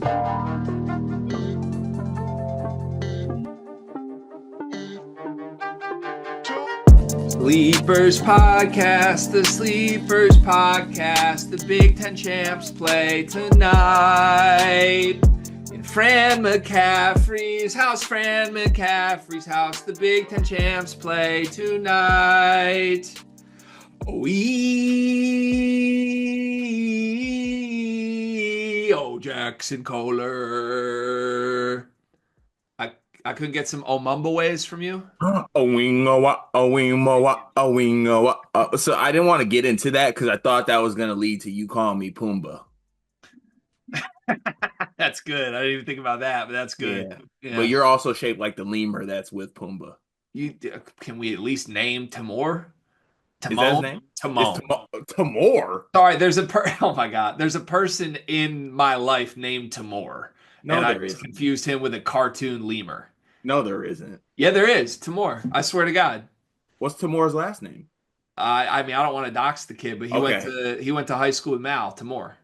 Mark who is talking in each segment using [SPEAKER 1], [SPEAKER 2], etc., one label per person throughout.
[SPEAKER 1] Sleepers Podcast, the Sleepers Podcast. The Big Ten champs play tonight in Fran McCaffrey's house. Fran McCaffrey's house. The Big Ten champs play tonight. Jackson Kohler. I couldn't get some Omumba ways from you.
[SPEAKER 2] So I didn't want to get into that because I thought that was going to lead to you calling me Pumbaa.
[SPEAKER 1] That's good. I didn't even think about that, but that's good.
[SPEAKER 2] Yeah.
[SPEAKER 1] Yeah.
[SPEAKER 2] But you're also shaped like the lemur that's with Pumbaa.
[SPEAKER 1] Can we at least name Timor?
[SPEAKER 2] Is that his name?
[SPEAKER 1] Timon.
[SPEAKER 2] Timor?
[SPEAKER 1] Sorry, oh my God. There's a person in my life named Timor.
[SPEAKER 2] No,
[SPEAKER 1] and I
[SPEAKER 2] there isn't.
[SPEAKER 1] confused him with a cartoon lemur.
[SPEAKER 2] No, there isn't.
[SPEAKER 1] Yeah, there is. Timor. I swear to God.
[SPEAKER 2] What's Timor's last name?
[SPEAKER 1] I mean, I don't want to dox the kid, but he went to high school with Mal, Timor.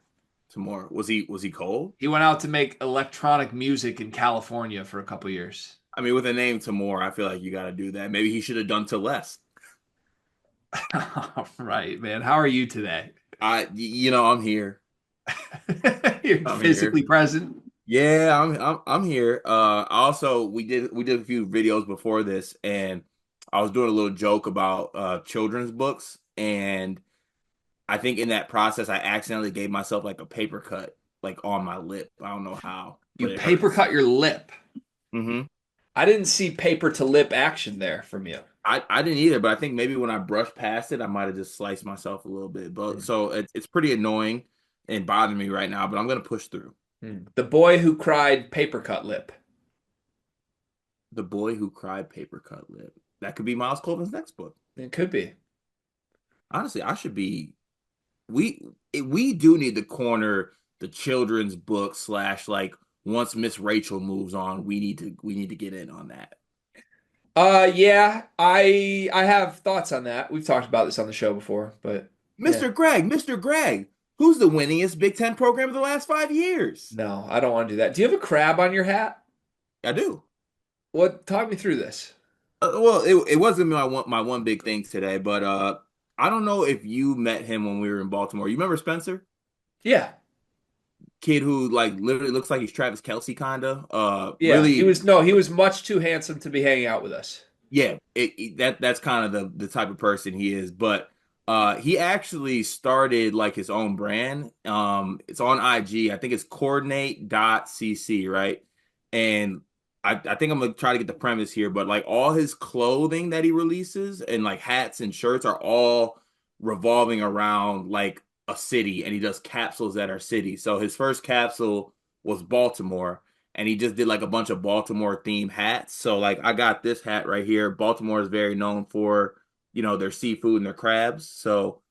[SPEAKER 2] Timor. Was he cold?
[SPEAKER 1] He went out to make electronic music in California for a couple years.
[SPEAKER 2] I mean, with a name Timor, I feel like you got to do that. Maybe he should have done to less.
[SPEAKER 1] Right, man. How are you today?
[SPEAKER 2] I'm here.
[SPEAKER 1] You're physically present.
[SPEAKER 2] Yeah, I'm here. Also, we did a few videos before this, and I was doing a little joke about children's books, and I think in that process, I accidentally gave myself like a paper cut, like on my lip. I don't know how.
[SPEAKER 1] You paper cut your lip.
[SPEAKER 2] Mm-hmm.
[SPEAKER 1] I didn't see paper to lip action there from you.
[SPEAKER 2] I didn't either, but I think maybe when I brushed past it, I might have just sliced myself a little bit. But so it's pretty annoying and bothering me right now, but I'm gonna push through.
[SPEAKER 1] The boy who cried paper cut lip.
[SPEAKER 2] The boy who cried paper cut lip. That could be Miles Colvin's next book.
[SPEAKER 1] It could be.
[SPEAKER 2] Honestly, I should be. We do need to corner the children's book / like once Miss Rachel moves on, we need to get in on that.
[SPEAKER 1] Yeah, I have thoughts on that. We've talked about this on the show before, but
[SPEAKER 2] Mr. Greg, who's the winningest Big Ten program of the last 5 years?
[SPEAKER 1] No, I don't want to do that. Do you have a crab on your hat?
[SPEAKER 2] I do.
[SPEAKER 1] Talk me through this.
[SPEAKER 2] Well, it wasn't my one big thing today, but I don't know if you met him when we were in Baltimore. You remember Spencer?
[SPEAKER 1] Yeah.
[SPEAKER 2] Kid who like literally looks like he's Travis Kelce kinda.
[SPEAKER 1] Yeah,
[SPEAKER 2] really,
[SPEAKER 1] he was much too handsome to be hanging out with us.
[SPEAKER 2] Yeah, that's kind of the type of person he is. But he actually started like his own brand. It's on IG. I think it's coordinate.cc, right? And I think I'm gonna try to get the premise here, but like all his clothing that he releases and like hats and shirts are all revolving around like a city, and he does capsules that are cities. So his first capsule was Baltimore, and he just did like a bunch of Baltimore themed hats. So like I got this hat right here. Baltimore is very known for, their seafood and their crabs. So,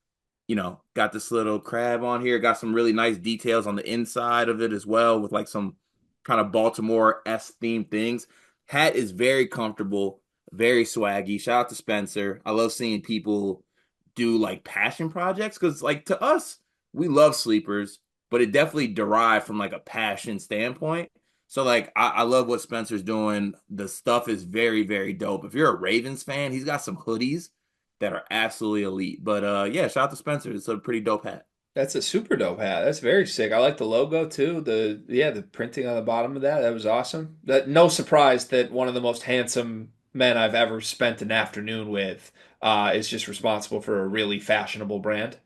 [SPEAKER 2] got this little crab on here, got some really nice details on the inside of it as well with like some kind of Baltimore-esque themed things. Hat is very comfortable, very swaggy. Shout out to Spencer. I love seeing people do like passion projects because like to us, we love sleepers, but it definitely derived from like a passion standpoint. So like I love what Spencer's doing. The stuff is very, very dope. If you're a Ravens fan, he's got some hoodies that are absolutely elite. But yeah, shout out to Spencer. It's a pretty dope hat.
[SPEAKER 1] That's a super dope hat. That's very sick. I like the logo too. The printing on the bottom of that was awesome. No surprise that one of the most handsome men I've ever spent an afternoon with is just responsible for a really fashionable brand.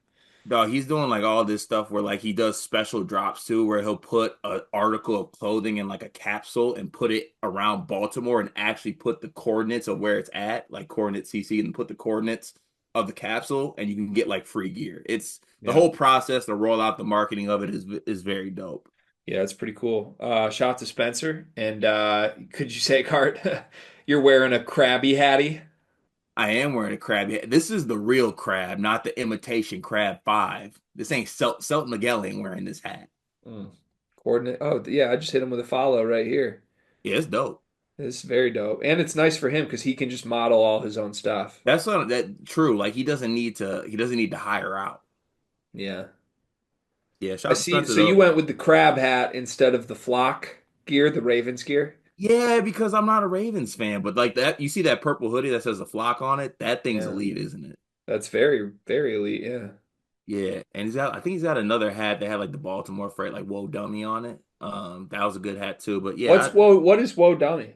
[SPEAKER 2] Dog, he's doing like all this stuff where like he does special drops too, where he'll put an article of clothing in like a capsule and put it around Baltimore and actually put the coordinates of where it's at, like coordinate CC, and put the coordinates of the capsule, and you can get like free gear. It's the whole process to roll out the marketing of it is very dope.
[SPEAKER 1] Yeah, it's pretty cool. Shout out to Spencer. And could you say, Cart, you're wearing a Krabby hattie?
[SPEAKER 2] I am wearing a crab. This is the real crab, not the imitation crab 5. This ain't Selt Miguel ain't wearing this hat.
[SPEAKER 1] Coordinate. Oh, yeah, I just hit him with a follow right here.
[SPEAKER 2] Yeah, it's dope.
[SPEAKER 1] It's very dope. And it's nice for him because he can just model all his own stuff.
[SPEAKER 2] That's not that true. Like he doesn't need to hire out.
[SPEAKER 1] Yeah.
[SPEAKER 2] Yeah,
[SPEAKER 1] I
[SPEAKER 2] shout out to
[SPEAKER 1] see.
[SPEAKER 2] Spencer
[SPEAKER 1] So you
[SPEAKER 2] though.
[SPEAKER 1] went with the crab hat instead of the flock gear, the Ravens gear.
[SPEAKER 2] Yeah, because I'm not a Ravens fan, but like that, you see that purple hoodie that says the flock on it? That thing's
[SPEAKER 1] Yeah,
[SPEAKER 2] elite, isn't it?
[SPEAKER 1] that's very, very elite. Yeah.
[SPEAKER 2] Yeah, and I think he's got another hat that had like the Baltimore freight, like "Whoa Dummy" on it. That was a good hat too. But yeah,
[SPEAKER 1] What is Woe Dummy?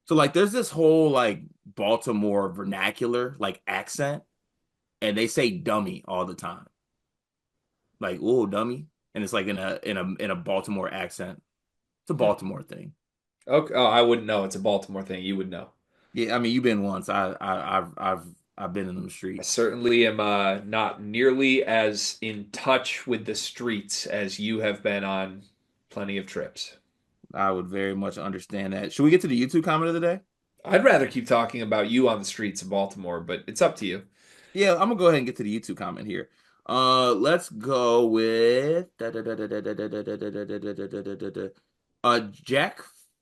[SPEAKER 2] so like there's this whole like Baltimore vernacular like accent, and they say "dummy" all the time, like "Whoa dummy," and it's like in a Baltimore accent. It's a
[SPEAKER 1] Hmm.
[SPEAKER 2] Baltimore thing.
[SPEAKER 1] Okay. Oh, I wouldn't know. It's a Baltimore thing. You would know.
[SPEAKER 2] Yeah, I mean you've been once. I've been in them
[SPEAKER 1] I
[SPEAKER 2] streets.
[SPEAKER 1] certainly am not nearly as in touch with the streets as you have been on plenty of trips.
[SPEAKER 2] I would very much understand that. Should we get to the YouTube comment of the day?
[SPEAKER 1] I'd rather keep talking about you on the streets of Baltimore, but it's up to you.
[SPEAKER 2] Yeah, I'm gonna go ahead and get to the YouTube comment here. Let's go with Jack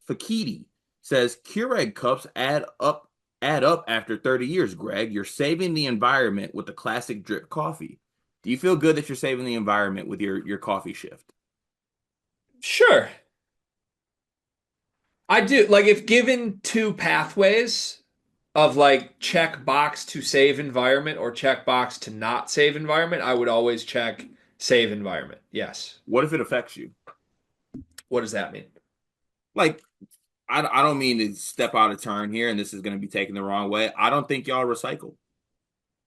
[SPEAKER 2] Fakiti says Keurig cups add up after 30 years, Greg. You're saving the environment with the classic drip coffee. Do you feel good that you're saving the environment with your coffee shift?
[SPEAKER 1] Sure. I do. Like, if given two pathways of like check box to save environment or check box to not save environment, I would always check save environment. Yes.
[SPEAKER 2] What if it affects you?
[SPEAKER 1] What does that mean?
[SPEAKER 2] Like, I don't mean to step out of turn here, and this is going to be taken the wrong way. I don't think y'all recycle.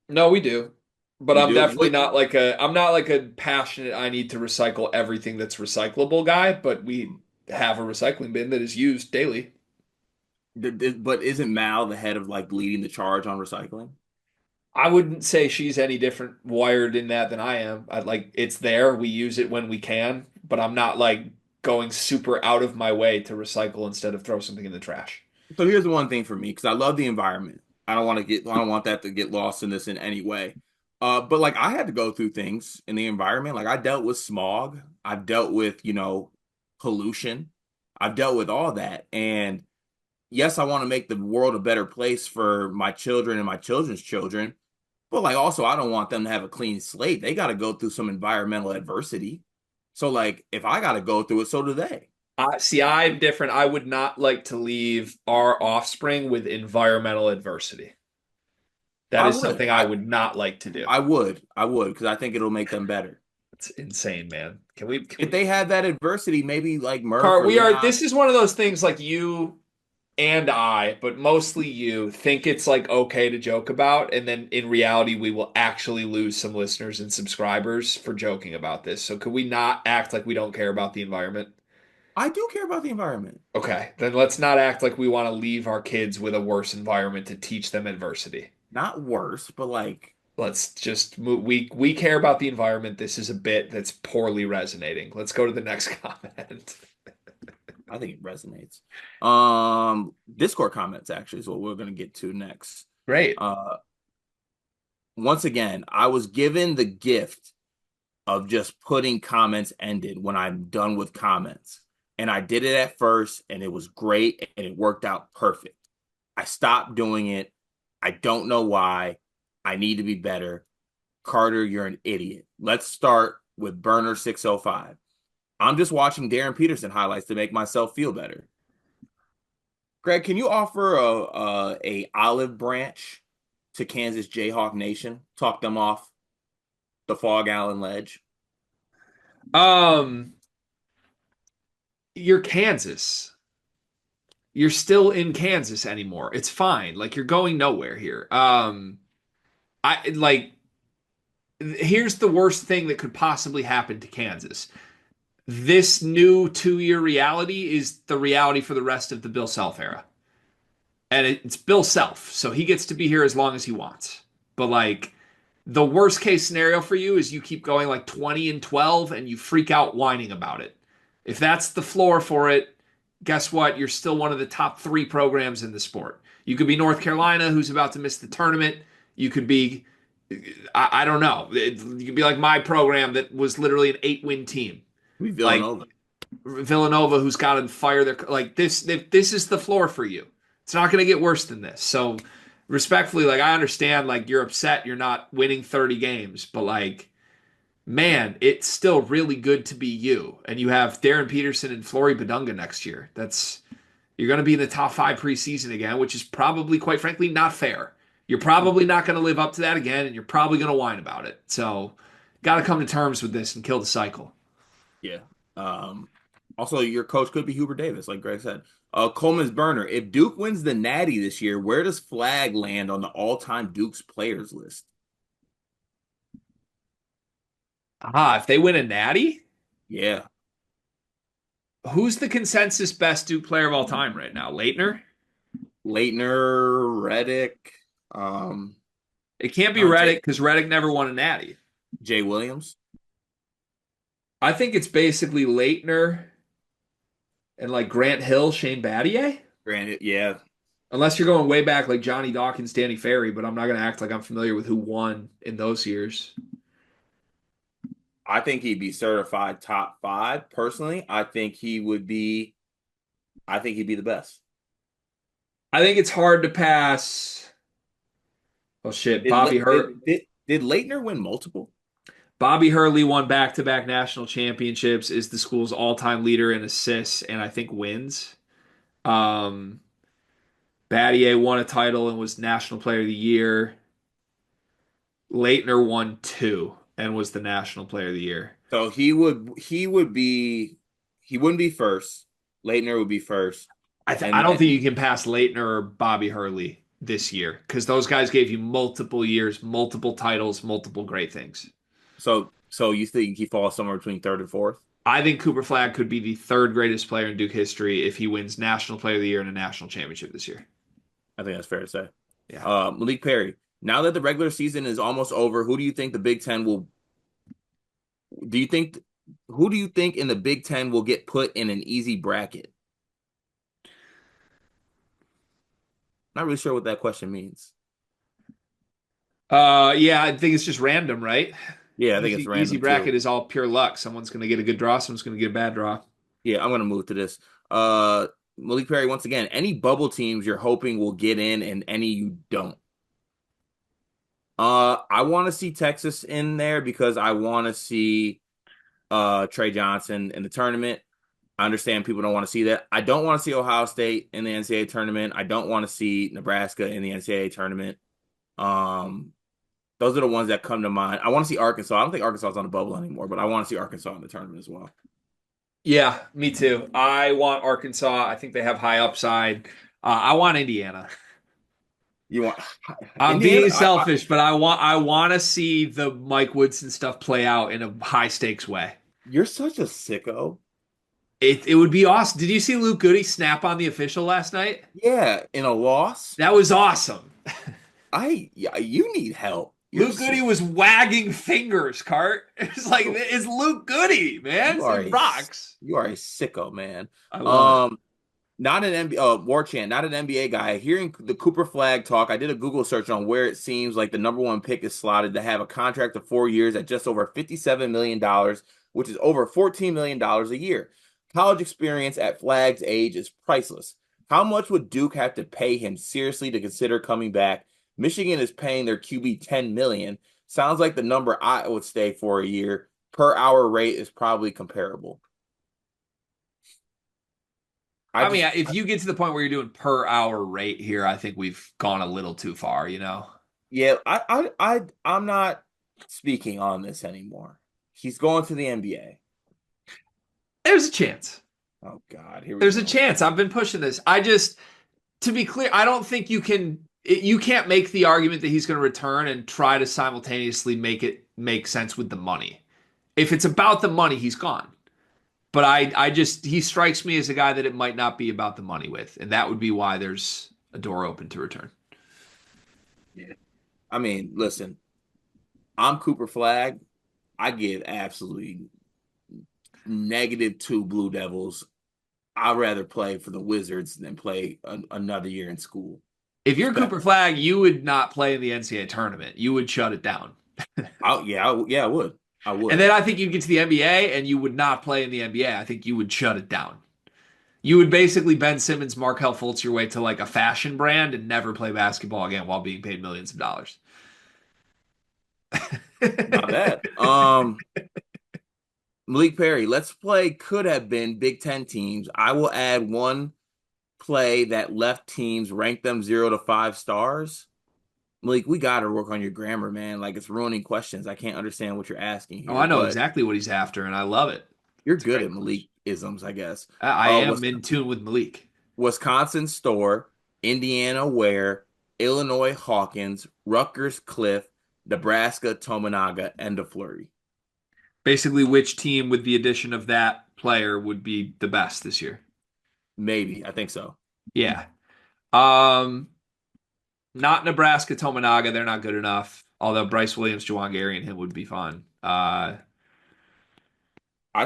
[SPEAKER 1] No, we do. But
[SPEAKER 2] You
[SPEAKER 1] I'm
[SPEAKER 2] do?
[SPEAKER 1] definitely not like I'm not like a passionate I need to recycle everything that's recyclable guy, but we have a recycling bin that is used daily.
[SPEAKER 2] But isn't Mal the head of like leading the charge on recycling?
[SPEAKER 1] I wouldn't say she's any different wired in that than I am. I like it's there, we use it when we can, but I'm not like going super out of my way to recycle instead of throw something in the trash.
[SPEAKER 2] So here's the one thing for me, because I love the environment. I don't want that to get lost in this in any way. But like I had to go through things in the environment. Like I dealt with smog. I've dealt with, pollution. I've dealt with all that. And yes, I want to make the world a better place for my children and my children's children. But like also I don't want them to have a clean slate. They got to go through some environmental adversity. So like if I got to go through it, so do they.
[SPEAKER 1] I see I'm different. I would not like to leave our offspring with environmental adversity. That
[SPEAKER 2] I
[SPEAKER 1] is
[SPEAKER 2] would.
[SPEAKER 1] something I would not like to do.
[SPEAKER 2] I would because I think it'll make them better.
[SPEAKER 1] It's insane, man. Can
[SPEAKER 2] If
[SPEAKER 1] we
[SPEAKER 2] they had that adversity, maybe like Murph
[SPEAKER 1] Car,
[SPEAKER 2] or
[SPEAKER 1] we are
[SPEAKER 2] Leon.
[SPEAKER 1] this is one of those things like you and I, but mostly you think it's like okay to joke about, and then in reality we will actually lose some listeners and subscribers for joking about this. So could we not act like we don't care about the environment?
[SPEAKER 2] I do care about the environment.
[SPEAKER 1] Okay, then let's not act like we want to leave our kids with a worse environment to teach them adversity.
[SPEAKER 2] Not worse, but like
[SPEAKER 1] Let's just move. We care about the environment. This is a bit that's poorly resonating. Let's go to the next comment.
[SPEAKER 2] I think it resonates. Discord comments actually is what we're gonna get to next.
[SPEAKER 1] Great.
[SPEAKER 2] Uh, Once again, I was given the gift of just putting comments ended when I'm done with comments. And I did it at first and it was great and it worked out perfect. I stopped doing it. I don't know why. I need to be better. Carter, you're an idiot. Let's start with Burner 605. I'm just watching Darren Peterson highlights to make myself feel better. Greg, can you offer a olive branch to Kansas Jayhawk Nation? Talk them off the Fog Allen ledge.
[SPEAKER 1] Um, you're Kansas. You're still in Kansas anymore. It's fine. Like you're going nowhere here. I like here's the worst thing that could possibly happen to Kansas. This new 2 year reality is the reality for the rest of the Bill Self era. And it's Bill Self, so he gets to be here as long as he wants. But like the worst case scenario for you is you keep going like 20-12 and you freak out whining about it. If that's the floor for it, guess what? You're still one of the top three programs in the sport. You could be North Carolina, who's about to miss the tournament. You could be, I don't know. You could be like my program that was literally an 8-win team.
[SPEAKER 2] We
[SPEAKER 1] Like
[SPEAKER 2] Villanova.
[SPEAKER 1] Villanova, who's got to fire their like this. This is the floor for you. It's not going to get worse than this. So, respectfully, like I understand, like you're upset you're not winning 30 games, but like man, it's still really good to be you. And you have Darren Peterson and Flory Badunga next year. That's You're going to be in the top five preseason again, which is probably, quite frankly, not fair. You're probably not going to live up to that again, and you're probably going to whine about it. So, got to come to terms with this and kill the cycle.
[SPEAKER 2] Yeah. Um, Also, your coach could be Hubert Davis, like Greg said. Coleman's burner. If Duke wins the Natty this year, where does Flag land on the all-time Duke's players list?
[SPEAKER 1] If they win a natty,
[SPEAKER 2] Yeah.
[SPEAKER 1] who's the consensus best Duke player of all time right now? Leitner?
[SPEAKER 2] Leitner, Reddick, um,
[SPEAKER 1] It can't be
[SPEAKER 2] Jay,
[SPEAKER 1] Reddick because Reddick never won a natty.
[SPEAKER 2] Jay Williams.
[SPEAKER 1] I think it's basically Leitner and like Grant Hill, Shane Battier.
[SPEAKER 2] Granted, yeah,
[SPEAKER 1] Unless you're going way back like Johnny Dawkins, Danny Ferry, but I'm not going to act like I'm familiar with who won in those years.
[SPEAKER 2] I think he'd be certified top five. Personally, I think he'd be the best.
[SPEAKER 1] I think it's hard to pass. Oh shit,
[SPEAKER 2] Did Le- did Leitner win multiple?
[SPEAKER 1] Bobby Hurley won back-to-back national championships, is the school's all-time leader in assists and I think wins. Um, Battier won a title and was National Player of the Year. Leitner won two and was the National Player of the Year.
[SPEAKER 2] So he wouldn't be first. Leitner would be first,
[SPEAKER 1] I
[SPEAKER 2] and
[SPEAKER 1] don't think you can pass Leitner or Bobby Hurley this year because those guys gave you multiple years, multiple titles, multiple great things.
[SPEAKER 2] so you think he falls somewhere between third and fourth?
[SPEAKER 1] I think Cooper Flagg could be the third greatest player in Duke history if he wins National Player of the Year and a national championship this year.
[SPEAKER 2] I think that's fair to say.
[SPEAKER 1] Yeah.
[SPEAKER 2] Malik Perry. Now that the regular season is almost over, who do you think the Big Ten will? Do you think who do you think in the Big Ten will get put in an easy bracket? Not really sure what that question means.
[SPEAKER 1] Yeah, I think it's just random, right?
[SPEAKER 2] Yeah, I think it's
[SPEAKER 1] Easy
[SPEAKER 2] random
[SPEAKER 1] bracket
[SPEAKER 2] too.
[SPEAKER 1] is all pure luck. Someone's going to get a good draw, someone's going to get a bad draw.
[SPEAKER 2] Yeah, I'm gonna move to this. Malik Perry once again. Any bubble teams you're hoping will get in, and any you don't. I want to see Texas in there because I want to see Trey Johnson in the tournament. I understand people don't want to see that. I don't want to see Ohio State in the NCAA tournament. I don't want to see Nebraska in the NCAA tournament. Um, those are the ones that come to mind. I want to see Arkansas. I don't think Arkansas is on the bubble anymore, but I want to see Arkansas in the tournament as well.
[SPEAKER 1] Yeah, me too. I want Arkansas. I think they have high upside. I want Indiana.
[SPEAKER 2] You want
[SPEAKER 1] I'm
[SPEAKER 2] Indiana?
[SPEAKER 1] being selfish, but I want to see the Mike Woodson stuff play out in a high stakes way.
[SPEAKER 2] You're such a sicko.
[SPEAKER 1] It would be awesome. Did you see Luke Goody snap on the official last night?
[SPEAKER 2] Yeah, in a loss,
[SPEAKER 1] That was awesome.
[SPEAKER 2] yeah, you need help.
[SPEAKER 1] Luke Goody was wagging fingers, Cart. It's like it's Luke Goody, man.
[SPEAKER 2] You are
[SPEAKER 1] It rocks.
[SPEAKER 2] you are a sicko, man.
[SPEAKER 1] I love it.
[SPEAKER 2] Um, Not an NBA, War Chant, not an NBA guy. Hearing the Cooper Flag talk, I did a Google search on where it seems like the number one pick is slotted to have a contract of 4 years at just over $57 million, which is over $14 million a year. College experience at Flag's age is priceless. How much would Duke have to pay him seriously to consider coming back? Michigan is paying their QB $10 million. Sounds like the number I would stay for a year. Per hour rate is probably comparable. I
[SPEAKER 1] I mean,
[SPEAKER 2] just
[SPEAKER 1] if you get to the point where you're doing per hour rate here, I think we've gone a little too far, you know?
[SPEAKER 2] Yeah, I'm not speaking on this anymore. He's going to the NBA.
[SPEAKER 1] There's a chance.
[SPEAKER 2] Oh God, here we
[SPEAKER 1] There's a
[SPEAKER 2] go.
[SPEAKER 1] chance. I've been pushing this. To be clear, I don't think you can't make the argument that he's going to return and try to simultaneously make it make sense with the money. If it's about the money, he's gone. But he strikes me as a guy that it might not be about the money with, and that would be why there's a door open to return.
[SPEAKER 2] Yeah. I mean, listen, I'm Cooper Flag. I give absolutely -2 Blue Devils. I'd rather play for the Wizards than play another year in school.
[SPEAKER 1] If you're Cooper
[SPEAKER 2] Respectfully.
[SPEAKER 1] Flag, you would not play in the NCAA tournament. You would shut it down.
[SPEAKER 2] Yeah, I would. I
[SPEAKER 1] And
[SPEAKER 2] would.
[SPEAKER 1] then I think you'd get to the NBA and you would not play in the NBA. I think you would shut it down. You would basically Ben Simmons, Markelle Fultz your way to like a fashion brand and never play basketball again while being paid millions of dollars.
[SPEAKER 2] Not bad. Malik Perry, let's play could have been Big Ten teams. I will add one play that left teams rank them 0 to 5 stars. Malik, we got to work on your grammar, man. Like it's ruining questions. I can't understand what you're asking
[SPEAKER 1] Oh,
[SPEAKER 2] here,
[SPEAKER 1] I know
[SPEAKER 2] but
[SPEAKER 1] exactly what he's after, and I love it.
[SPEAKER 2] you're
[SPEAKER 1] It's a
[SPEAKER 2] good
[SPEAKER 1] great
[SPEAKER 2] at
[SPEAKER 1] question.
[SPEAKER 2] Malik isms, I guess.
[SPEAKER 1] I
[SPEAKER 2] Was
[SPEAKER 1] am in tune with Malik.
[SPEAKER 2] Wisconsin Store, Indiana Ware, Illinois Hawkins, Rutgers Cliff, Nebraska Tominaga, and a flurry.
[SPEAKER 1] Basically, which team with the addition of that player would be the best this year?
[SPEAKER 2] Maybe. I think so.
[SPEAKER 1] Yeah. Um, Not Nebraska, Tominaga. They're not good enough. Although Bryce Williams, Juwan Gary, and him would be fun.
[SPEAKER 2] I'd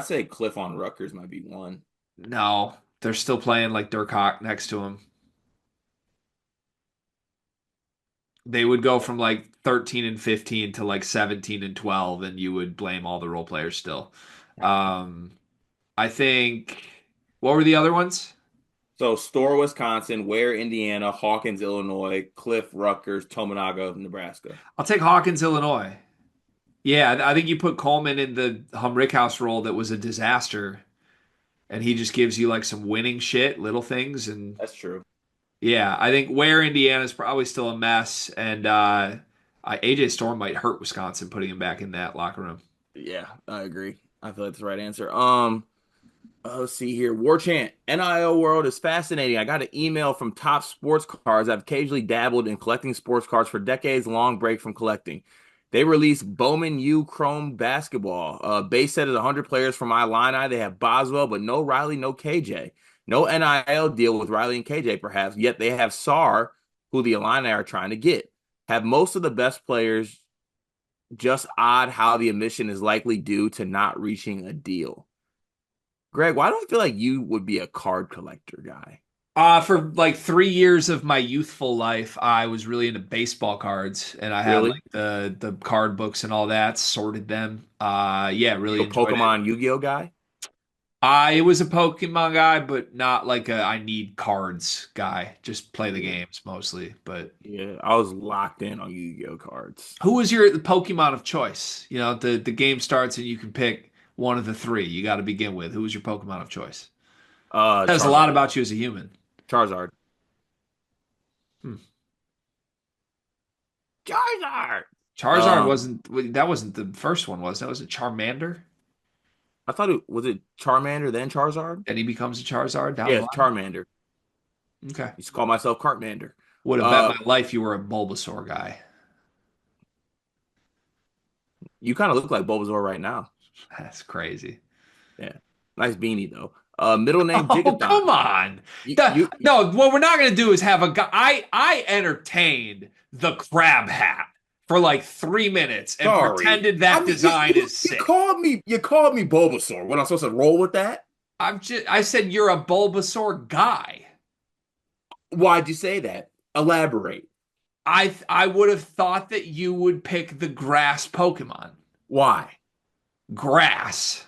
[SPEAKER 2] say Cliff on Rutgers might be one.
[SPEAKER 1] No, they're still playing like Dirk Hawk next to him. They would go from like 13 and 15 to like 17 and 12, and you would blame all the role players still. Um, I think, what were the other ones?
[SPEAKER 2] So Store, Wisconsin, Ware, Indiana, Hawkins, Illinois, Cliff, Rutgers, Tominaga, Nebraska.
[SPEAKER 1] I'll take Hawkins, Illinois. Yeah, I think you put Coleman in the Rickhouse role that was a disaster, and he just gives you like some winning shit, little things, and
[SPEAKER 2] That's true.
[SPEAKER 1] yeah, I think where Indiana's probably still a mess, and AJ Storm might hurt Wisconsin putting him back in that locker room.
[SPEAKER 2] Yeah, I agree. I feel like that's the right answer. Let's see here. War Chant. NIL world is fascinating. I got an email from Top Sports Cards. I've occasionally dabbled in collecting sports cards for decades, long break from collecting. They released Bowman U Chrome basketball. Base set is 100 players from my Illini. They have Boswell, but no Riley, no KJ. No NIL deal with Riley and KJ, perhaps, yet they have Sar, who the Illini are trying to get. Have most of the best players, just odd how the omission is likely due to not reaching a deal. Greg, why do I feel like you would be a card collector guy?
[SPEAKER 1] For like 3 years of my youthful life, I was really into baseball cards, and I had
[SPEAKER 2] Really?
[SPEAKER 1] like the card books and all that, sorted them. Yeah, really
[SPEAKER 2] You a
[SPEAKER 1] enjoyed it.
[SPEAKER 2] Pokemon Yu-Gi-Oh guy?
[SPEAKER 1] I was a Pokemon guy, but not like a I need cards guy. Just play the
[SPEAKER 2] Yeah.
[SPEAKER 1] games mostly. But
[SPEAKER 2] Yeah, I was locked in on Yu-Gi-Oh cards.
[SPEAKER 1] who was your Pokemon of choice? You know, the game starts and you can pick one of the three you got to begin with. Who was your Pokemon of choice? Says a lot
[SPEAKER 2] Charizard.
[SPEAKER 1] about you as a human.
[SPEAKER 2] Charizard.
[SPEAKER 1] Hmm.
[SPEAKER 2] Charizard.
[SPEAKER 1] Charizard
[SPEAKER 2] Um,
[SPEAKER 1] wasn't the first one, was that? Was it Charmander?
[SPEAKER 2] I thought it was it Charmander then Charizard?
[SPEAKER 1] Then he becomes a Charizard down
[SPEAKER 2] Yeah,
[SPEAKER 1] the
[SPEAKER 2] it's
[SPEAKER 1] line.
[SPEAKER 2] Charmander.
[SPEAKER 1] Okay.
[SPEAKER 2] Used to call myself Cartmander.
[SPEAKER 1] Would have bet
[SPEAKER 2] Uh,
[SPEAKER 1] my life you were a Bulbasaur guy.
[SPEAKER 2] you kind of look like Bulbasaur right now.
[SPEAKER 1] That's crazy.
[SPEAKER 2] Yeah. Nice beanie though. Middle name
[SPEAKER 1] Oh, come
[SPEAKER 2] Gigathon.
[SPEAKER 1] on.
[SPEAKER 2] You, you,
[SPEAKER 1] No, what we're not going to do is have a guy. I entertained the crab hat for like 3 minutes and
[SPEAKER 2] sorry.
[SPEAKER 1] pretended
[SPEAKER 2] I
[SPEAKER 1] that
[SPEAKER 2] mean,
[SPEAKER 1] design is sick.
[SPEAKER 2] you called me Bulbasaur. What I'm supposed to roll with that?
[SPEAKER 1] I said you're a Bulbasaur guy.
[SPEAKER 2] Why'd you say that? Elaborate.
[SPEAKER 1] I would have thought that you would pick the grass Pokemon.
[SPEAKER 2] Why?
[SPEAKER 1] Grass.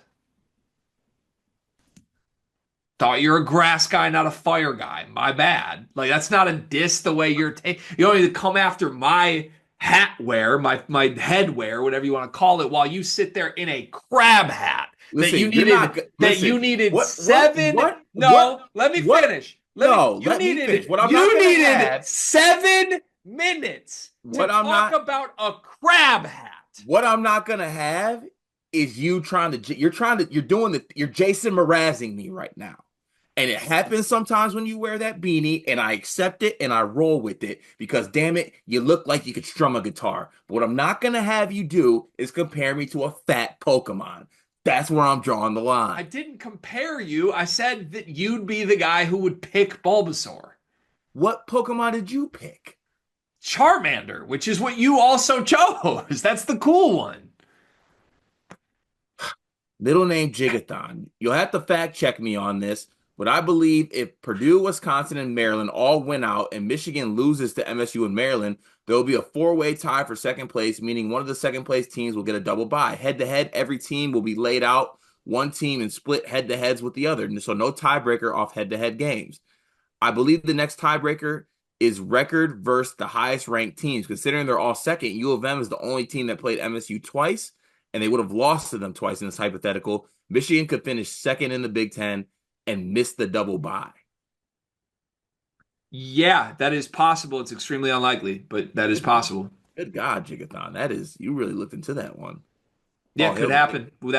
[SPEAKER 1] Thought you're a grass guy, not a fire guy. My bad. Like that's not a diss the way you don't need to come after my hat wear, my head wear, whatever you want to call it, while you sit there in a crab hat
[SPEAKER 2] Listen, you're not.
[SPEAKER 1] that you
[SPEAKER 2] Listen.
[SPEAKER 1] needed
[SPEAKER 2] What?
[SPEAKER 1] seven.
[SPEAKER 2] What?
[SPEAKER 1] No, let me
[SPEAKER 2] What?
[SPEAKER 1] finish.
[SPEAKER 2] No, let me finish. What I'm not
[SPEAKER 1] You
[SPEAKER 2] gonna
[SPEAKER 1] needed
[SPEAKER 2] have.
[SPEAKER 1] 7 minutes to
[SPEAKER 2] What I'm
[SPEAKER 1] talk
[SPEAKER 2] not.
[SPEAKER 1] about a crab hat.
[SPEAKER 2] What I'm not gonna have is you trying to. You're trying to. You're doing the. You're Jason Mrazing me right now. And it happens sometimes when you wear that beanie, and I accept it and I roll with it because, damn it, you look like you could strum a guitar. But what I'm not going to have you do is compare me to a fat Pokemon. That's where I'm drawing the
[SPEAKER 1] I
[SPEAKER 2] line.
[SPEAKER 1] didn't compare you. I said that you'd be the guy who would pick Bulbasaur.
[SPEAKER 2] What Pokemon did you pick?
[SPEAKER 1] Charmander, which is what you also chose. That's the cool one.
[SPEAKER 2] Middle name Gigathon. You'll have to fact check me on this, but I believe if Purdue, Wisconsin, and Maryland all win out and Michigan loses to MSU and Maryland, there will be a four-way tie for second place, meaning one of the second place teams will get a double bye. Head to head, every team will be laid out one team and split head to heads with the other. So no tiebreaker off head to head games. I believe the next tiebreaker is record versus the highest ranked teams. Considering they're all second, U of M is the only team that played MSU twice, and they would have lost to them twice in this hypothetical. Michigan could finish second in the Big Ten and miss the double bye.
[SPEAKER 1] Yeah, that is possible. It's extremely unlikely, but that is
[SPEAKER 2] Good God.
[SPEAKER 1] possible.
[SPEAKER 2] Good God, Jigathon. That is, you really looked into that one.
[SPEAKER 1] Yeah,
[SPEAKER 2] All
[SPEAKER 1] it could
[SPEAKER 2] hail the Jig.
[SPEAKER 1] happen. Well,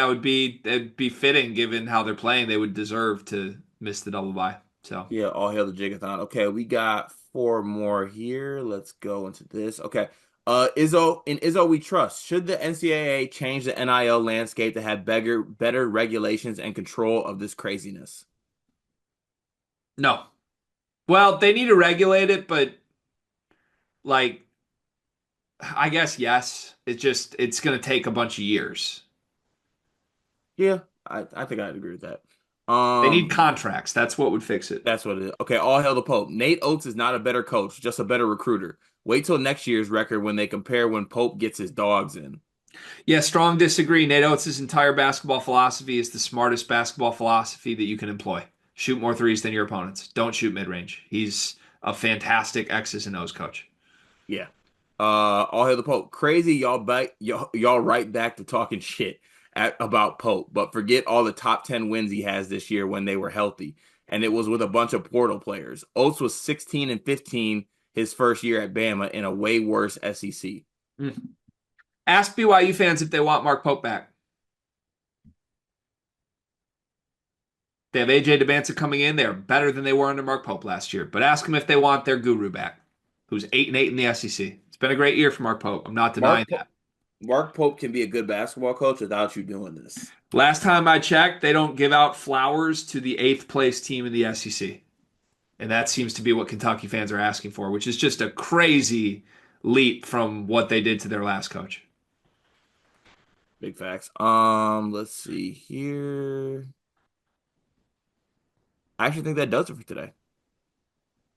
[SPEAKER 1] that'd be fitting given how they're playing. They would deserve to miss the double bye. So,
[SPEAKER 2] Yeah, all hail the Jigathon. Okay, we got four more here. Let's go into this. Okay. Izzo we trust. Should the NCAA change the NIL landscape to have better regulations and control of this craziness?
[SPEAKER 1] no. Well, they need to regulate it, but like I guess yes. It's going to take a bunch of years.
[SPEAKER 2] Yeah, I think I'd agree with that.
[SPEAKER 1] They need
[SPEAKER 2] Um,
[SPEAKER 1] contracts. That's what would fix it.
[SPEAKER 2] that's what it is. Okay, all hail the Pope. Nate Oates is not a better coach, just a better recruiter. Wait till next year's record when they compare when Pope gets his dogs in.
[SPEAKER 1] Yeah, strong disagree. Nate Oates' entire basketball philosophy is the smartest basketball philosophy that you can employ. Shoot more threes than your opponents. Don't shoot mid-range. He's a fantastic X's and O's coach.
[SPEAKER 2] Yeah. All hail the Pope. Crazy, y'all right back to talking shit about Pope, but forget all the top 10 wins he has this year when they were healthy. And it was with a bunch of portal players. Oates was 16 and 15 his first year at Bama in a way worse SEC.
[SPEAKER 1] Mm. Ask BYU fans if they want Mark Pope back. They have AJ DeBanza coming in. They're better than they were under Mark Pope last year. But ask them if they want their guru back, who's 8-8 in the SEC. It's been a great year for Mark Pope. I'm not denying
[SPEAKER 2] Mark
[SPEAKER 1] that.
[SPEAKER 2] Po- Mark Pope can be a good basketball coach without you doing this.
[SPEAKER 1] Last time I checked, they don't give out flowers to the eighth place team in the SEC. And that seems to be what Kentucky fans are asking for, which is just a crazy leap from what they did to their last coach.
[SPEAKER 2] Big facts. Let's see here. I actually think that does it for today.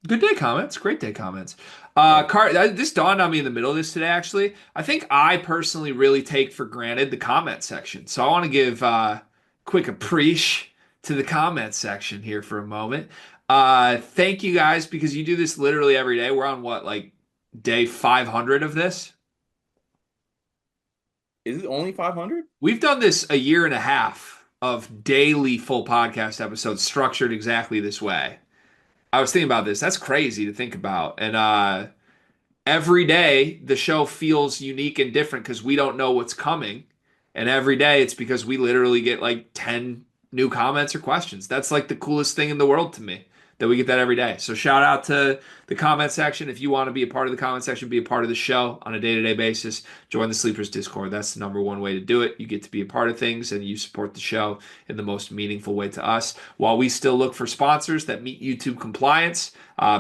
[SPEAKER 1] Good day comments. Great day comments.
[SPEAKER 2] Yeah.
[SPEAKER 1] This dawned on me in the middle of this today, actually. I think I personally really take for granted the comment section. So I want to give quick appreciation to the comment section here for a moment. Thank you guys because you do this literally every day. We're on what, like day 500 of this?
[SPEAKER 2] Is it only 500?
[SPEAKER 1] We've done this a year and a half of daily full podcast episodes structured exactly this way. I was thinking about this. That's crazy to think about. And every day the show feels unique and different because we don't know what's coming. And every day it's because we literally get like 10 new comments or questions. That's like the coolest thing in the world to me that we get that every day. So shout out to the comment section. If you want to be a part of the comment section, be a part of the show on a day-to-day basis, join the Sleepers Discord. That's the number one way to do it. You get to be a part of things and you support the show in the most meaningful way to us. While we still look for sponsors that meet YouTube compliance,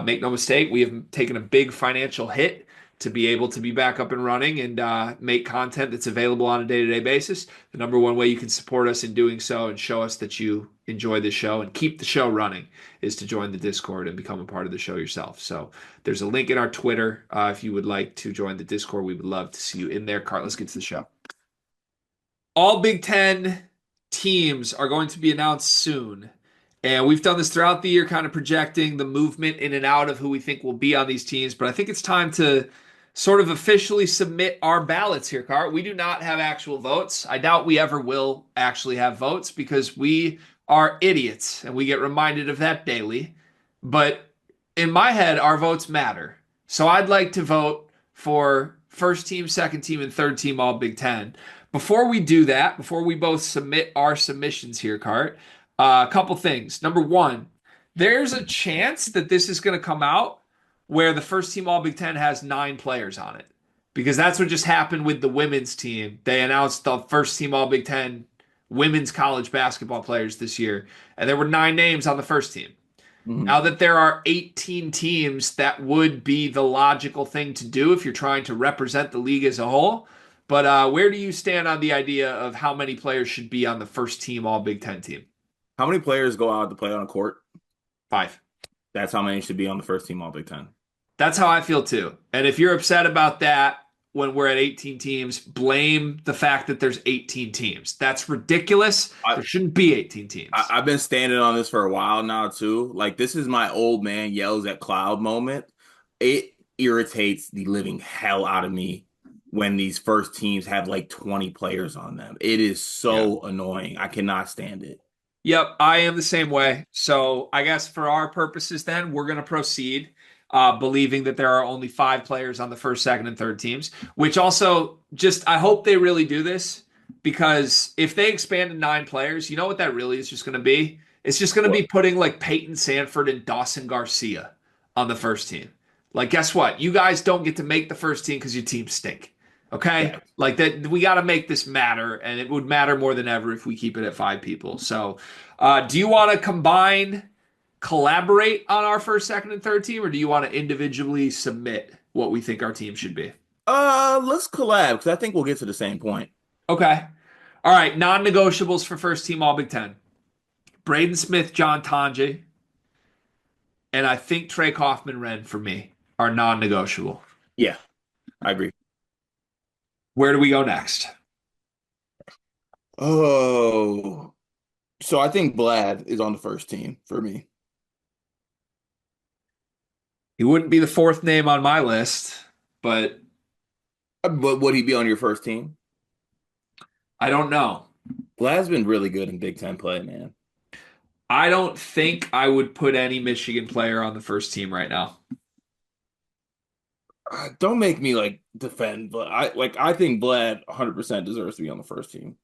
[SPEAKER 1] make no mistake, we have taken a big financial hit to be able to be back up and running and make content that's available on a day-to-day basis. The number one way you can support us in doing so and show us that you enjoy the show and keep the show running is to join the Discord and become a part of the show yourself. So there's a link in our Twitter if you would like to join the Discord. We would love to see you in there. Cart, let's get to the show. All Big Ten teams are going to be announced soon. And we've done this throughout the year, kind of projecting the movement in and out of who we think will be on these teams. But I think it's time to sort of officially submit our ballots here, Cart. We do not have actual votes. I doubt we ever will actually have votes because we are idiots and we get reminded of that daily. But in my head, our votes matter. So I'd like to vote for first team, second team, and third team all Big Ten. Before we do that, before we both submit our submissions here, Cart, a couple things. Number one, there's a chance that this is going to come out where the first team All Big Ten has 9 players on it. Because that's what just happened with the women's team. They announced the first team All Big Ten women's college basketball players this year, and there were 9 names on the first team.
[SPEAKER 2] Mhm.
[SPEAKER 1] Now that there are 18 teams, that would be the logical thing to do if you're trying to represent the league as a whole. But where do you stand on the idea of how many players should be on the first team All Big Ten team?
[SPEAKER 2] How many players go out to play on a court?
[SPEAKER 1] 5.
[SPEAKER 2] That's how many should be on the first team All Big Ten.
[SPEAKER 1] That's how I feel too. And if you're upset about that when we're at 18 teams, blame the fact that there's 18 teams. That's ridiculous.
[SPEAKER 2] I,
[SPEAKER 1] There shouldn't be 18
[SPEAKER 2] I
[SPEAKER 1] teams.
[SPEAKER 2] I've been standing on this for a while now too. Like this is my old man yells at cloud moment. it irritates the living hell out of me when these first teams have like 20 players on them. It is
[SPEAKER 1] Yeah.
[SPEAKER 2] so annoying. I cannot stand it.
[SPEAKER 1] Yep, I am the same way. So I guess for our purposes, then we're going to proceed, believing that there are only five players on the first, second, and third teams. Which also, just I hope they really do this because if they expand to nine players, you know what that really is just going to be? It's just going to
[SPEAKER 2] What?
[SPEAKER 1] be putting like Peyton Sanford and Dawson Garcia on the first team. Like, guess what? You guys don't get to make the first team because your teams stink. Okay?
[SPEAKER 2] Facts.
[SPEAKER 1] Like that, we got to make this matter, and it would matter more than ever if we keep it at five people. So. Do you want to collaborate on our first, second, and third team, or do you want to individually submit what we think our team should be?
[SPEAKER 2] Let's collab because I think we'll get to the same point.
[SPEAKER 1] Okay. All right. Non-negotiables for first team All Big Ten. Braden Smith, John Tonje, and I think Trey Kaufman Ren for me are non-negotiable.
[SPEAKER 2] Yeah, I agree.
[SPEAKER 1] Where do we go next?
[SPEAKER 2] Oh, so I think Blad is on the first team for me.
[SPEAKER 1] He wouldn't be the fourth name on my list, but
[SPEAKER 2] But would he be on your first team?
[SPEAKER 1] I don't know.
[SPEAKER 2] Blad's been really good in Big Ten play, man.
[SPEAKER 1] I don't think I would put any Michigan player on the first team right now.
[SPEAKER 2] Don't make me like defend, but I think Blad 100% deserves to be on the first team.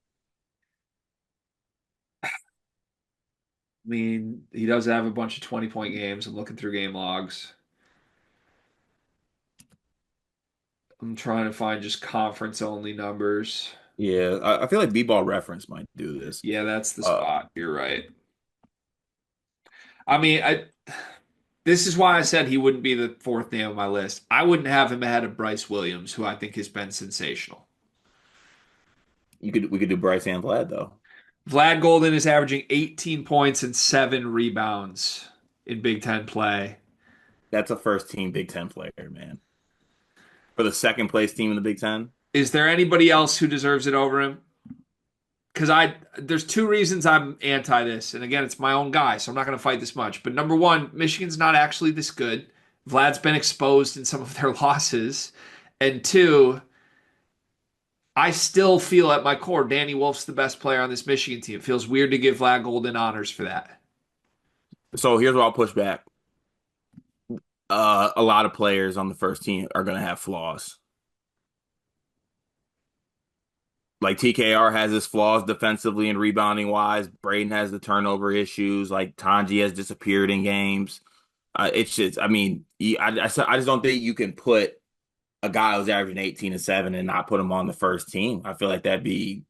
[SPEAKER 1] I mean, he does have a bunch of 20-point games. I'm looking through game logs. I'm trying to find just conference only numbers.
[SPEAKER 2] Yeah, I feel like B-ball reference might do this.
[SPEAKER 1] Yeah, that's the
[SPEAKER 2] Uh,
[SPEAKER 1] spot. You're right. I mean, this is why I said he wouldn't be the fourth name on my list. I wouldn't have him ahead of Bryce Williams, who I think has been sensational.
[SPEAKER 2] we could do Bryce and Vlad though.
[SPEAKER 1] Vlad Golden is averaging 18 points and seven rebounds in Big Ten play.
[SPEAKER 2] That's a first team Big Ten player, man. For the second place team in the Big Ten.
[SPEAKER 1] Is there anybody else who deserves it over him? Because there's two reasons I'm anti this, and again, it's my own guy, so I'm not going to fight this much. But number one, Michigan's not actually this good. Vlad's been exposed in some of their losses, and two, I still feel at my core Danny Wolf's the best player on this Michigan team. It feels weird to give Vlad Golden honors for that.
[SPEAKER 2] So here's what I'll push back. A lot of players on the first team are going to have flaws. Like TKR has his flaws defensively and rebounding wise. Braden has the turnover issues. Like Tanji has disappeared in games. It's just, I mean, I just don't think you can put a guy who's averaging 18 and 7 and not put him on the first team. I feel like that'd be,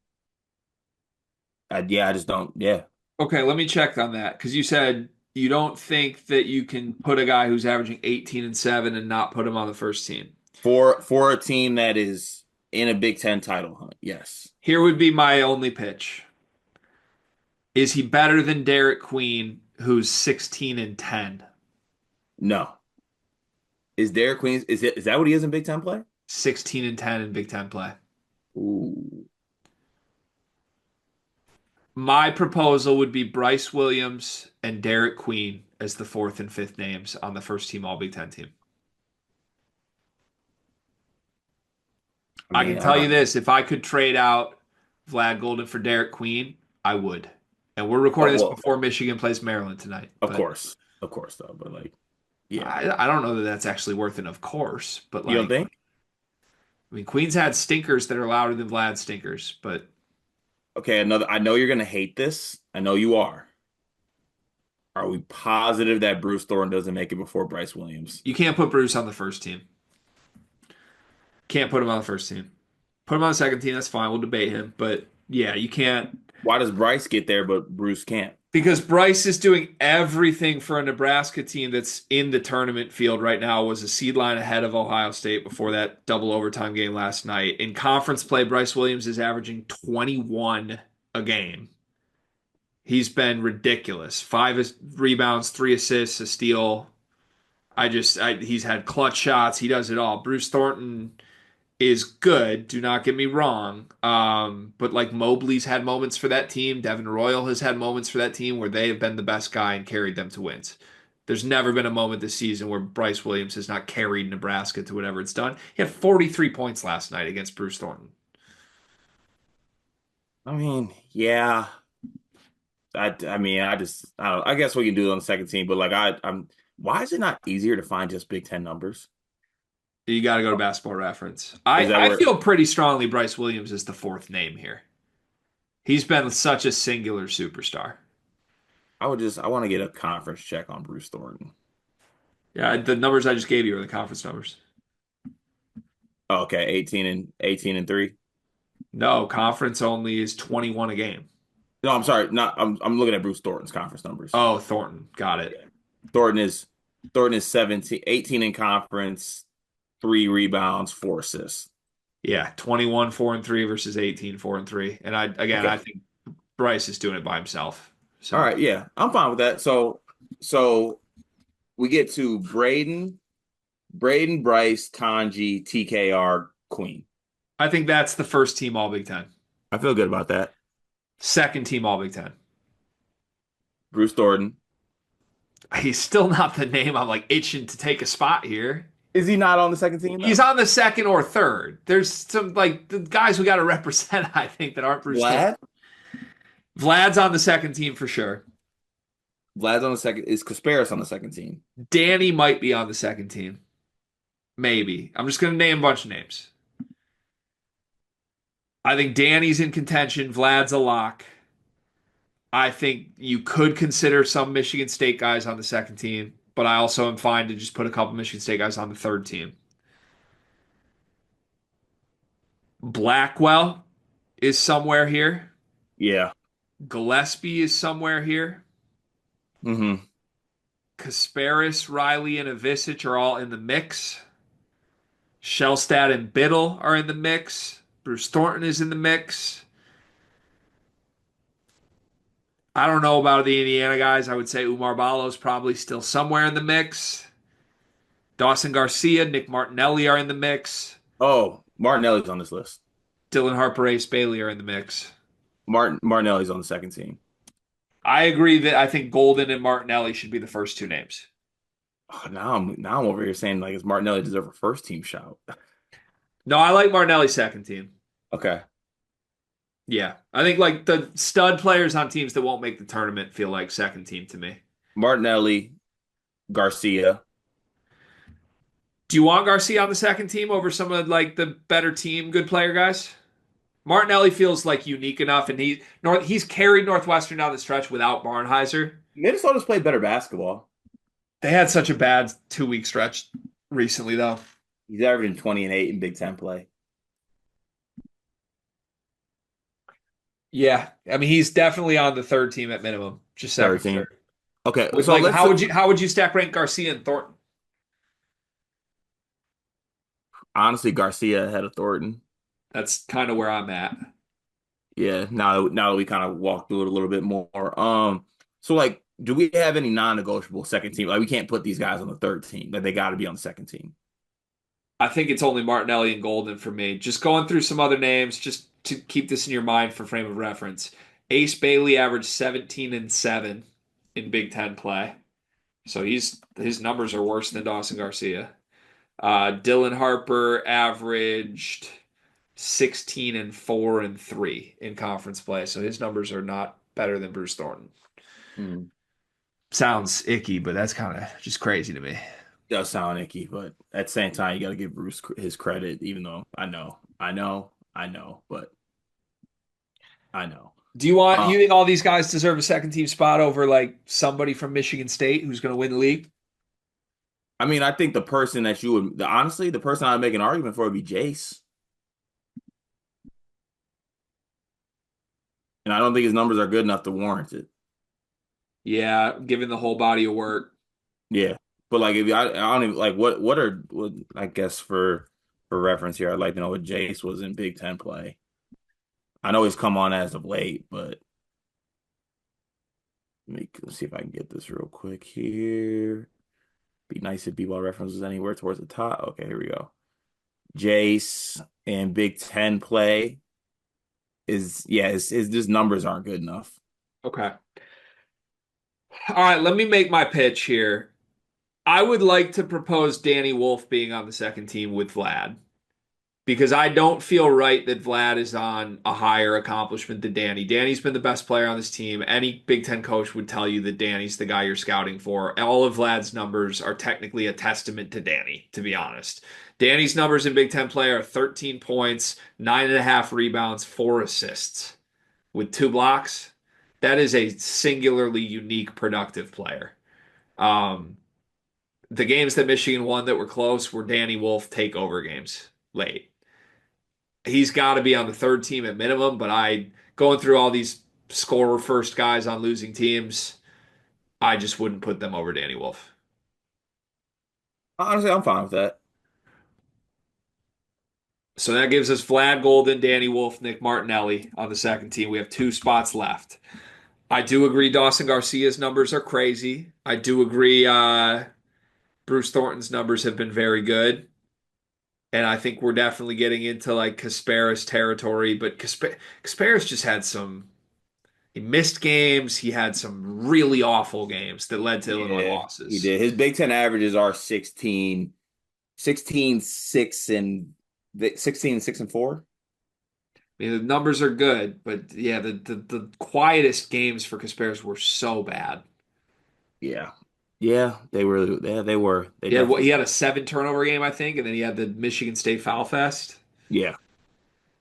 [SPEAKER 2] yeah, I just don't, yeah.
[SPEAKER 1] Okay, let me check on that because you said you don't think that you can put a guy who's averaging 18 and 7 and not put him on the first team.
[SPEAKER 2] For a team that is in a Big Ten title hunt, yes.
[SPEAKER 1] Here would be my only pitch. Is he better than Derek Queen, who's 16 and 10?
[SPEAKER 2] No. Is Derek Queen, is that what he is in Big Ten play?
[SPEAKER 1] 16 and 10 in Big Ten play.
[SPEAKER 2] Ooh.
[SPEAKER 1] My proposal would be Bryce Williams and Derek Queen as the fourth and fifth names on the first team All Big Ten team.
[SPEAKER 2] I
[SPEAKER 1] I can
[SPEAKER 2] mean,
[SPEAKER 1] tell you this, if I could trade out Vlad Golden for Derek Queen, I would. And we're recording this
[SPEAKER 2] well,
[SPEAKER 1] before Michigan plays Maryland tonight. But
[SPEAKER 2] of course, though. But like, yeah,
[SPEAKER 1] I don't know that that's actually worth it, of course. But
[SPEAKER 2] you don't
[SPEAKER 1] like,
[SPEAKER 2] think?
[SPEAKER 1] I mean, Queen's had stinkers that are louder than Vlad's stinkers, but
[SPEAKER 2] Okay, another. I know you're gonna hate this. I know you are. Are we positive that Bruce Thornton doesn't make it before Bryce Williams?
[SPEAKER 1] you can't put Bruce on the first team. Can't put him on the first team. Put him on the second team, that's fine. We'll debate him. But yeah, you can't.
[SPEAKER 2] Why does Bryce get there but Bruce can't?
[SPEAKER 1] Because Bryce is doing everything for a Nebraska team that's in the tournament field right now, was a seed line ahead of Ohio State before that double overtime game last night. In conference play, Bryce Williams is averaging 21 a game. He's been ridiculous. Rebounds, 3 assists, a steal. He's had clutch shots. He does it all. Bruce Thornton is good. Do not get me wrong. But like Mobley's had moments for that team. Devin Royal has had moments for that team where they have been the best guy and carried them to wins. There's never been a moment this season where Bryce Williams has not carried Nebraska to whatever it's done. He had 43 points last night against Bruce Thornton.
[SPEAKER 2] I mean, yeah. I mean, I don't. I guess we can do it on the second team, but like I'm. Why is it not easier to find just Big Ten numbers?
[SPEAKER 1] You got to go to Basketball Reference. I,
[SPEAKER 2] Is that
[SPEAKER 1] I
[SPEAKER 2] where
[SPEAKER 1] feel pretty strongly Bryce Williams is the fourth name here. He's been such a singular superstar.
[SPEAKER 2] I want to get a conference check on Bruce Thornton.
[SPEAKER 1] Yeah, the numbers I just gave you are the conference numbers.
[SPEAKER 2] Oh, okay, 18 and 3.
[SPEAKER 1] No, conference only is 21 a game.
[SPEAKER 2] No, I'm sorry. Not I'm looking at Bruce Thornton's conference numbers.
[SPEAKER 1] Oh, Thornton. Got it.
[SPEAKER 2] Yeah. Thornton is Thornton is 17, 18 in conference, 3 rebounds, 4 assists.
[SPEAKER 1] Yeah, 21 4 and 3 versus 18 4 and 3. And I
[SPEAKER 2] Okay.
[SPEAKER 1] think Bryce is doing it by himself.
[SPEAKER 2] All
[SPEAKER 1] So
[SPEAKER 2] right, yeah. I'm fine with that. So we get to Braden, Bryce, Tanji, TKR, Queen.
[SPEAKER 1] I think that's the first team All Big Ten.
[SPEAKER 2] I feel good about that.
[SPEAKER 1] Second team All Big Ten.
[SPEAKER 2] Bruce Thornton.
[SPEAKER 1] He's still not the name I'm like itching to take a spot here.
[SPEAKER 2] Is he not on the second team
[SPEAKER 1] He's
[SPEAKER 2] though?
[SPEAKER 1] on the second or third. There's some like the guys we got to represent, I think, that aren't Bruce Thornton.
[SPEAKER 2] Vlad?
[SPEAKER 1] Vlad's on the second team for sure.
[SPEAKER 2] Vlad's on the second. Is Kasparis on the second team?
[SPEAKER 1] Danny might be on the second team. Maybe. I'm just going to name a bunch of names. I think Danny's in contention. Vlad's a lock. I think you could consider some Michigan State guys on the second team, but I also am fine to just put a couple Michigan State guys on the third team. Blackwell is somewhere here.
[SPEAKER 2] Yeah.
[SPEAKER 1] Gillespie is somewhere here.
[SPEAKER 2] Hmm.
[SPEAKER 1] Kasparis, Riley, and Avicic are all in the mix. Shellstad and Biddle are in the mix. Bruce Thornton is in the mix. I don't know about the Indiana guys. I would say Umar Ballo's probably still somewhere in the mix. Dawson Garcia, Nick Martinelli are in the mix.
[SPEAKER 2] Oh, Martinelli's on this list.
[SPEAKER 1] Dylan Harper, Ace Bailey are in the mix.
[SPEAKER 2] Martinelli's on the second team.
[SPEAKER 1] I agree that I think Golden and Martinelli should be the first two names.
[SPEAKER 2] Oh, now I'm over here saying like, does Martinelli deserve a first team shout?
[SPEAKER 1] No, I like Martinelli's second team.
[SPEAKER 2] Okay.
[SPEAKER 1] Yeah. I think like the stud players on teams that won't make the tournament feel like second team to me.
[SPEAKER 2] Martinelli, Garcia.
[SPEAKER 1] Do you want Garcia on the second team over some of like the better team good player guys? Martinelli feels like unique enough, and he's carried Northwestern down the stretch without Barnheiser.
[SPEAKER 2] Minnesota's played better basketball.
[SPEAKER 1] They had such a bad 2 week stretch recently, though.
[SPEAKER 2] He's averaging 20 and 8 in Big Ten play.
[SPEAKER 1] Yeah, I mean he's definitely on the third team at minimum, just second
[SPEAKER 2] Third
[SPEAKER 1] or third.
[SPEAKER 2] team. Okay, so
[SPEAKER 1] Like,
[SPEAKER 2] let's
[SPEAKER 1] how would you stack rank Garcia and Thornton?
[SPEAKER 2] honestly Garcia ahead of Thornton.
[SPEAKER 1] That's kind of where I'm at.
[SPEAKER 2] Yeah, now that we kind of walk through it a little bit more. So like, do we have any non-negotiable second team? Like, we can't put these guys on the third team. Like, they got to be on the second team.
[SPEAKER 1] I think it's only Martinelli and Golden for me. Just going through some other names, just to keep this in your mind for frame of reference. Ace Bailey averaged 17 and 7 in Big Ten play. So his numbers are worse than Dawson Garcia. Dylan Harper averaged 16 and 4 and 3 in conference play. So his numbers are not better than Bruce Thornton.
[SPEAKER 2] Hmm.
[SPEAKER 1] Sounds icky, but that's kind of just crazy to me.
[SPEAKER 2] Does sound icky, but at the same time, you got to give Bruce his credit, even though I know, but I know.
[SPEAKER 1] You
[SPEAKER 2] Um,
[SPEAKER 1] think all these guys deserve a second team spot over like somebody from Michigan State who's going to win the league?
[SPEAKER 2] I mean, I think the person that you would, honestly, the person I'd make an argument for would be Jace. And I don't think his numbers are good enough to warrant it.
[SPEAKER 1] Yeah, given the whole body of work.
[SPEAKER 2] Yeah. But like, I don't even like what I guess for reference here, I'd like to know what Jace was in Big Ten play. I know he's come on as of late, but let's see if I can get this real quick here. Be nice if B-ball reference was anywhere towards the top. Okay, here we go. Jace and Big Ten play is yeah, his numbers aren't good enough.
[SPEAKER 1] Okay. All right, let me make my pitch here. I would like to propose Danny Wolf being on the second team with Vlad because I don't feel right that Vlad is on a higher accomplishment than Danny. Danny's been the best player on this team. Any Big Ten coach would tell you that Danny's the guy you're scouting for. All of Vlad's numbers are technically a testament to Danny, to be honest. Danny's numbers in Big Ten play are 13 points, 9.5 rebounds, 4 assists with 2 blocks. That is a singularly unique, productive player. Um, the games that Michigan won that were close were Danny Wolf takeover games late. He's got to be on the third team at minimum, but I going through all these scorer first guys on losing teams, I just wouldn't put them over Danny Wolf.
[SPEAKER 2] Honestly, I'm fine with that.
[SPEAKER 1] So that gives us Vlad Golden, Danny Wolf, Nick Martinelli on the second team. We have 2 spots left. I do agree Dawson Garcia's numbers are crazy. I do agree Bruce Thornton's numbers have been very good. And I think we're definitely getting into like Kasparis territory, but Kasparis just had some he missed games. He had some really awful games that led to Illinois
[SPEAKER 2] Yeah, he
[SPEAKER 1] losses.
[SPEAKER 2] did. His Big Ten averages are 16, 6 and 16, 6 and 4.
[SPEAKER 1] I mean, the numbers are good, but yeah, the quietest games for Kasparis were so bad.
[SPEAKER 2] Yeah. Yeah, they were. Yeah, they were. They
[SPEAKER 1] He
[SPEAKER 2] definitely.
[SPEAKER 1] had a 7 turnover game, I think, and then he had the Michigan State Foul Fest.
[SPEAKER 2] Yeah.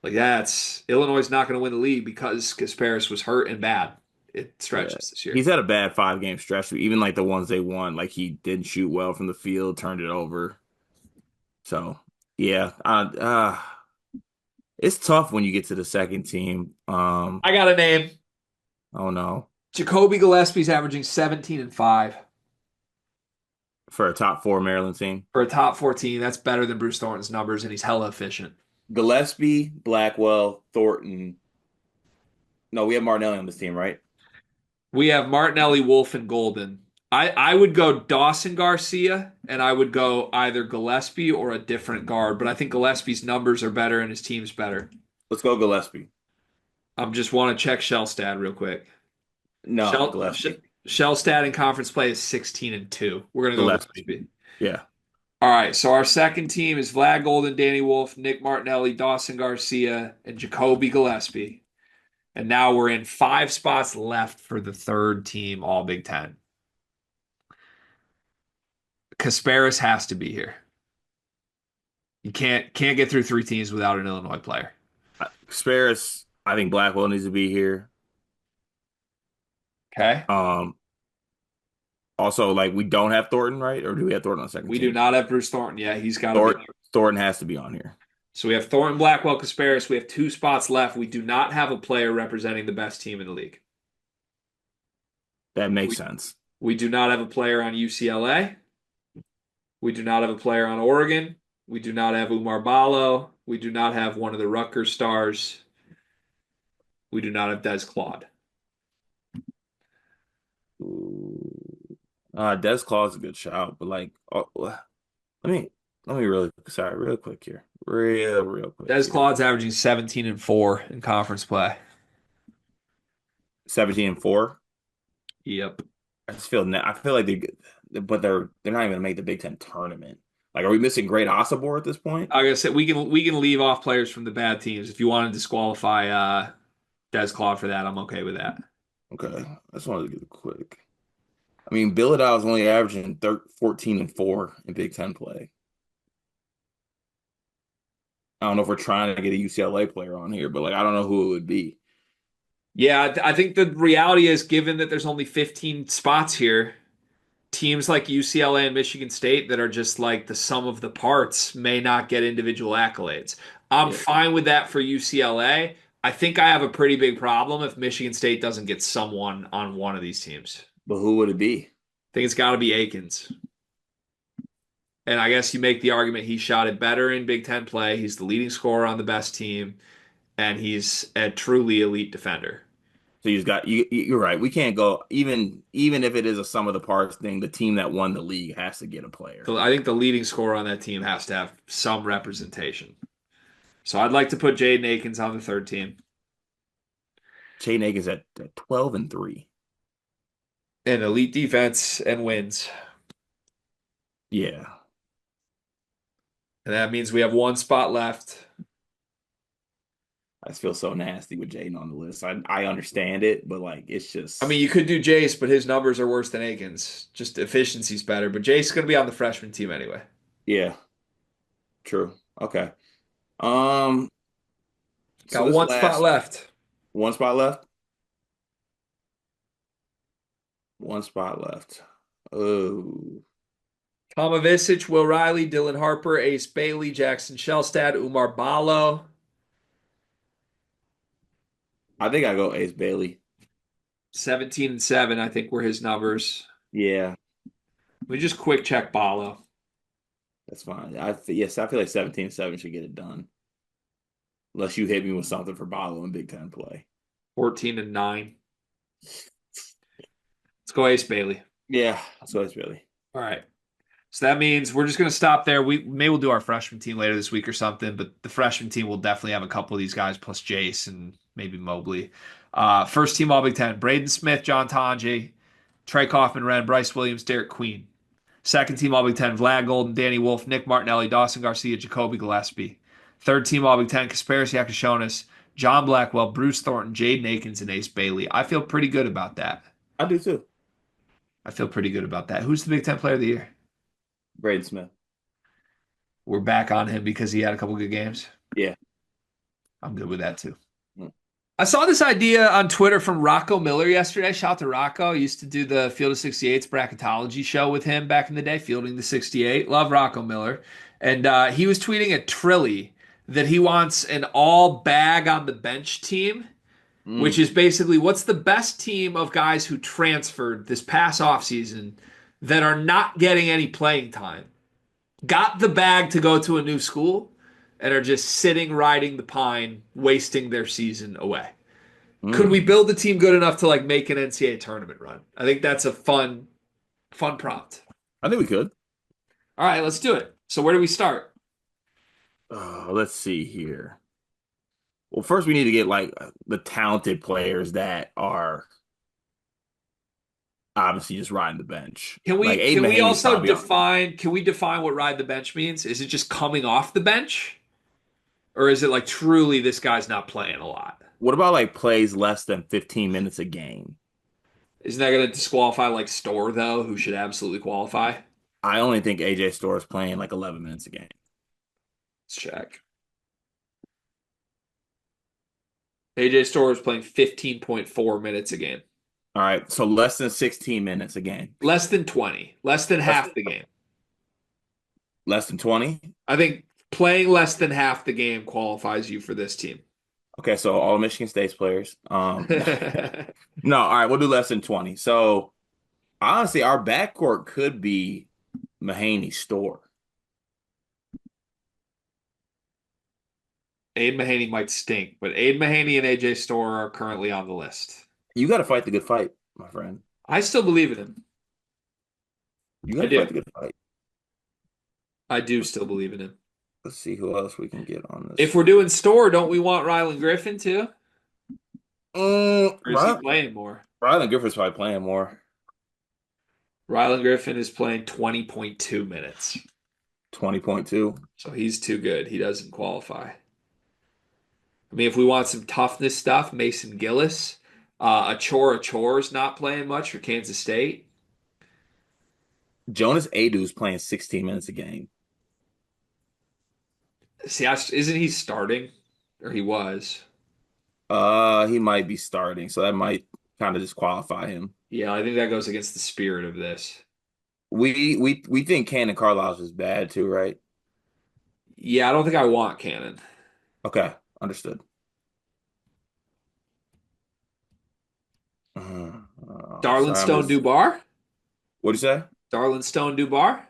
[SPEAKER 1] Like that's Illinois is not going to win the league because Kasparis was hurt and bad. It
[SPEAKER 2] Yeah.
[SPEAKER 1] stretches this year.
[SPEAKER 2] He's had a bad 5 game stretch. Even like the ones they won, like he didn't shoot well from the field, turned it over. So yeah, it's tough when you get to the second team.
[SPEAKER 1] I got a name.
[SPEAKER 2] Oh no,
[SPEAKER 1] Jacoby Gillespie's averaging 17 and 5
[SPEAKER 2] for a top 4 Maryland team,
[SPEAKER 1] for a top 14. That's better than Bruce Thornton's numbers, and he's hella efficient.
[SPEAKER 2] Gillespie, Blackwell, Thornton. No, we have Martinelli on this team, right?
[SPEAKER 1] We have Martinelli, Wolf, and Golden. I would go Dawson Garcia, and I would go either Gillespie or a different guard, but I think Gillespie's numbers are better and his team's better.
[SPEAKER 2] Let's go Gillespie.
[SPEAKER 1] I just want to check Shellstat real quick.
[SPEAKER 2] No,
[SPEAKER 1] Shell
[SPEAKER 2] Gillespie.
[SPEAKER 1] Shellstat in conference play is 16 and 2. We're gonna go
[SPEAKER 2] Gillespie.
[SPEAKER 1] Gillespie.
[SPEAKER 2] Yeah.
[SPEAKER 1] All right, so our second team is Vlad Golden, Danny Wolf, Nick Martinelli, Dawson Garcia, and Jacoby Gillespie. And now we're in 5 spots left for the third team, all Big Ten. Kasparis has to be here. You can't get through 3 teams without an Illinois player.
[SPEAKER 2] Sparris, I think Blackwell needs to be here.
[SPEAKER 1] Okay?
[SPEAKER 2] Um, Also, like we don't have Thornton, right? Or do we have Thornton on the second
[SPEAKER 1] We do
[SPEAKER 2] team?
[SPEAKER 1] not have Bruce Thornton. Yeah, he's got to be
[SPEAKER 2] Thornton,
[SPEAKER 1] here.
[SPEAKER 2] Thornton has to be on here.
[SPEAKER 1] So we have Thornton, Blackwell, Kasparis. We have 2 spots left. We do not have a player representing the best team in the league.
[SPEAKER 2] That makes
[SPEAKER 1] We
[SPEAKER 2] sense.
[SPEAKER 1] we do not have a player on UCLA. We do not have a player on Oregon. We do not have Umar Ballo. We do not have one of the Rutgers stars. We do not have Des Claude.
[SPEAKER 2] Ooh. Des Claw's a good shout, but like, let me really sorry, real quick here, real quick
[SPEAKER 1] Des
[SPEAKER 2] here.
[SPEAKER 1] Claude's averaging 17 and 4 in conference play.
[SPEAKER 2] 17 and 4.
[SPEAKER 1] Yep.
[SPEAKER 2] I feel like but they're not even gonna make the Big Ten tournament. Like, are we missing Great Osobor at this point?
[SPEAKER 1] Like I said, we can leave off players from the bad teams. If you want to disqualify Des Claude for that, I'm okay with that.
[SPEAKER 2] Okay, I just wanted to get a quick. I mean, Bilodeau is only averaging 14 and 4 in Big Ten play. I don't know if we're trying to get a UCLA player on here, but like I don't know who it would be.
[SPEAKER 1] Yeah, I think the reality is, given that there's only 15 spots here, teams like UCLA and Michigan State that are just like the sum of the parts may not get individual accolades. I'm
[SPEAKER 2] Yeah,
[SPEAKER 1] fine with that for UCLA. I think I have a pretty big problem if Michigan State doesn't get someone on one of these teams.
[SPEAKER 2] but who would it be?
[SPEAKER 1] I think it's got to be Akins. And I guess you make the argument he shot it better in Big Ten play. He's the leading scorer on the best team, and he's a truly elite defender.
[SPEAKER 2] So you've got you're right. We can't go even if it is a sum of the parts thing. The team that won the league has to get a player.
[SPEAKER 1] So I think the leading scorer on that team has to have some representation. So I'd like to put Jaden Akins on the third team.
[SPEAKER 2] Chayton Akins at 12 and 3.
[SPEAKER 1] And elite defense and wins.
[SPEAKER 2] Yeah.
[SPEAKER 1] And that means we have one spot left.
[SPEAKER 2] I just feel so nasty with Jaden on the list. I understand it, but like it's
[SPEAKER 1] I mean,
[SPEAKER 2] just
[SPEAKER 1] you could do Jace, but his numbers are worse than Aiken's. Just efficiency's better. But Jace is going to be on the freshman team anyway.
[SPEAKER 2] yeah, true. Okay. Um, so
[SPEAKER 1] Got
[SPEAKER 2] this
[SPEAKER 1] one spot
[SPEAKER 2] last
[SPEAKER 1] left.
[SPEAKER 2] one spot left. One spot left. Oh,
[SPEAKER 1] Tama Visic, Will Riley, Dylan Harper, Ace Bailey, Jackson Shellstad, Umar Ballo.
[SPEAKER 2] I think I go Ace Bailey.
[SPEAKER 1] 17 and 7, I think were his numbers.
[SPEAKER 2] Yeah,
[SPEAKER 1] We just quick check Ballo.
[SPEAKER 2] that's fine. Yes, I feel like 17-7 should get it done. Unless you hit me with something for Balo in Big Ten play.
[SPEAKER 1] 14 and 9. Let's go Ace Bailey.
[SPEAKER 2] Yeah, so it's Bailey.
[SPEAKER 1] All right. So that means we're just going to stop there. We'll do our freshman team later this week or something, but the freshman team will definitely have a couple of these guys plus Jace and maybe Mobley. First team All Big Ten: Braden Smith, John Tonje, Trey Kaufman, Ren, Bryce Williams, Derek Queen. Second team All Big Ten: Vlad Golden, Danny Wolf, Nick Martinelli, Dawson Garcia, Jacoby Gillespie. Third team All Big Ten: Kasparis Yakashonis, John Blackwell, Bruce Thornton, Jaden Akins, and Ace Bailey. I feel pretty good about that.
[SPEAKER 2] I do too.
[SPEAKER 1] I feel pretty good about that. Who's the Big Ten Player of the Year?
[SPEAKER 2] Braden Smith.
[SPEAKER 1] We're back on him because he had a couple good games.
[SPEAKER 2] Yeah.
[SPEAKER 1] I'm good with that too.
[SPEAKER 2] Mm.
[SPEAKER 1] I saw this idea on Twitter from Rocco Miller yesterday. Shout out to Rocco. I used to do the Field of 68's bracketology show with him back in the day, Fielding the 68. Love Rocco Miller. And he was tweeting at Trilly that he wants an all bag on the bench team, which
[SPEAKER 2] Mm.
[SPEAKER 1] is basically what's the best team of guys who transferred this past offseason that are not getting any playing time, got the bag to go to a new school, and are just sitting riding the pine, wasting their season away. Could we
[SPEAKER 2] Mm.
[SPEAKER 1] build a team good enough to like make an NCAA tournament run? I think that's a fun prompt.
[SPEAKER 2] I think we could.
[SPEAKER 1] All right, let's do it. So where do we start?
[SPEAKER 2] Let's see here. Well, first we need to get like the talented players that are obviously just riding the bench.
[SPEAKER 1] Can
[SPEAKER 2] Like
[SPEAKER 1] we
[SPEAKER 2] Aiden
[SPEAKER 1] can we
[SPEAKER 2] Mahaney's
[SPEAKER 1] also
[SPEAKER 2] probably on.
[SPEAKER 1] define can we define what ride the bench means? Is it just coming off the bench? Or is it like truly this guy's not playing a lot?
[SPEAKER 2] What about like plays less than 15 minutes a game?
[SPEAKER 1] Isn't that going to disqualify like Store though, who should absolutely qualify?
[SPEAKER 2] I only think AJ Store is playing like 11 minutes a game.
[SPEAKER 1] Let's check. AJ Store is playing 15.4 minutes a game.
[SPEAKER 2] All right, so less than 16 minutes a game.
[SPEAKER 1] Less than 20. Less than
[SPEAKER 2] Less
[SPEAKER 1] half
[SPEAKER 2] than,
[SPEAKER 1] the game.
[SPEAKER 2] less than 20.
[SPEAKER 1] I think playing less than half the game qualifies you for this team.
[SPEAKER 2] Okay, so all Michigan State's players. No, all right, we'll do less than 20. So honestly, our backcourt could be Mahaney Store.
[SPEAKER 1] Aiden Mahaney might stink, but Aiden Mahaney and AJ Store are currently on the list.
[SPEAKER 2] You got to fight the good fight, my friend.
[SPEAKER 1] I still believe in him.
[SPEAKER 2] You got
[SPEAKER 1] I
[SPEAKER 2] to fight
[SPEAKER 1] do.
[SPEAKER 2] the good fight.
[SPEAKER 1] I do still believe in him.
[SPEAKER 2] Let's see who else we can get on
[SPEAKER 1] If
[SPEAKER 2] this.
[SPEAKER 1] we're doing Store, don't we want Rylan Griffin too? Or is he
[SPEAKER 2] Rylan,
[SPEAKER 1] playing more?
[SPEAKER 2] Rylan Griffith's probably playing more.
[SPEAKER 1] Rylan Griffin is playing 20.2 minutes.
[SPEAKER 2] 20.2.
[SPEAKER 1] So he's too good. He doesn't qualify. I mean, if we want some toughness stuff, Mason Gillis. Achore's not playing much for Kansas State.
[SPEAKER 2] Jonas Adu's playing 16 minutes a game.
[SPEAKER 1] See, isn't he starting? Or he was.
[SPEAKER 2] He might be starting, so that might kind of disqualify him.
[SPEAKER 1] Yeah, I think that goes against the spirit of this.
[SPEAKER 2] We think Cannon Carlisle is bad too, right?
[SPEAKER 1] Yeah, I don't think I want Cannon.
[SPEAKER 2] Okay, understood.
[SPEAKER 1] Darlin
[SPEAKER 2] Sorry, I'm
[SPEAKER 1] Stone
[SPEAKER 2] just.
[SPEAKER 1] Dubar?
[SPEAKER 2] What'd you say?
[SPEAKER 1] Darlin Stone Dubar?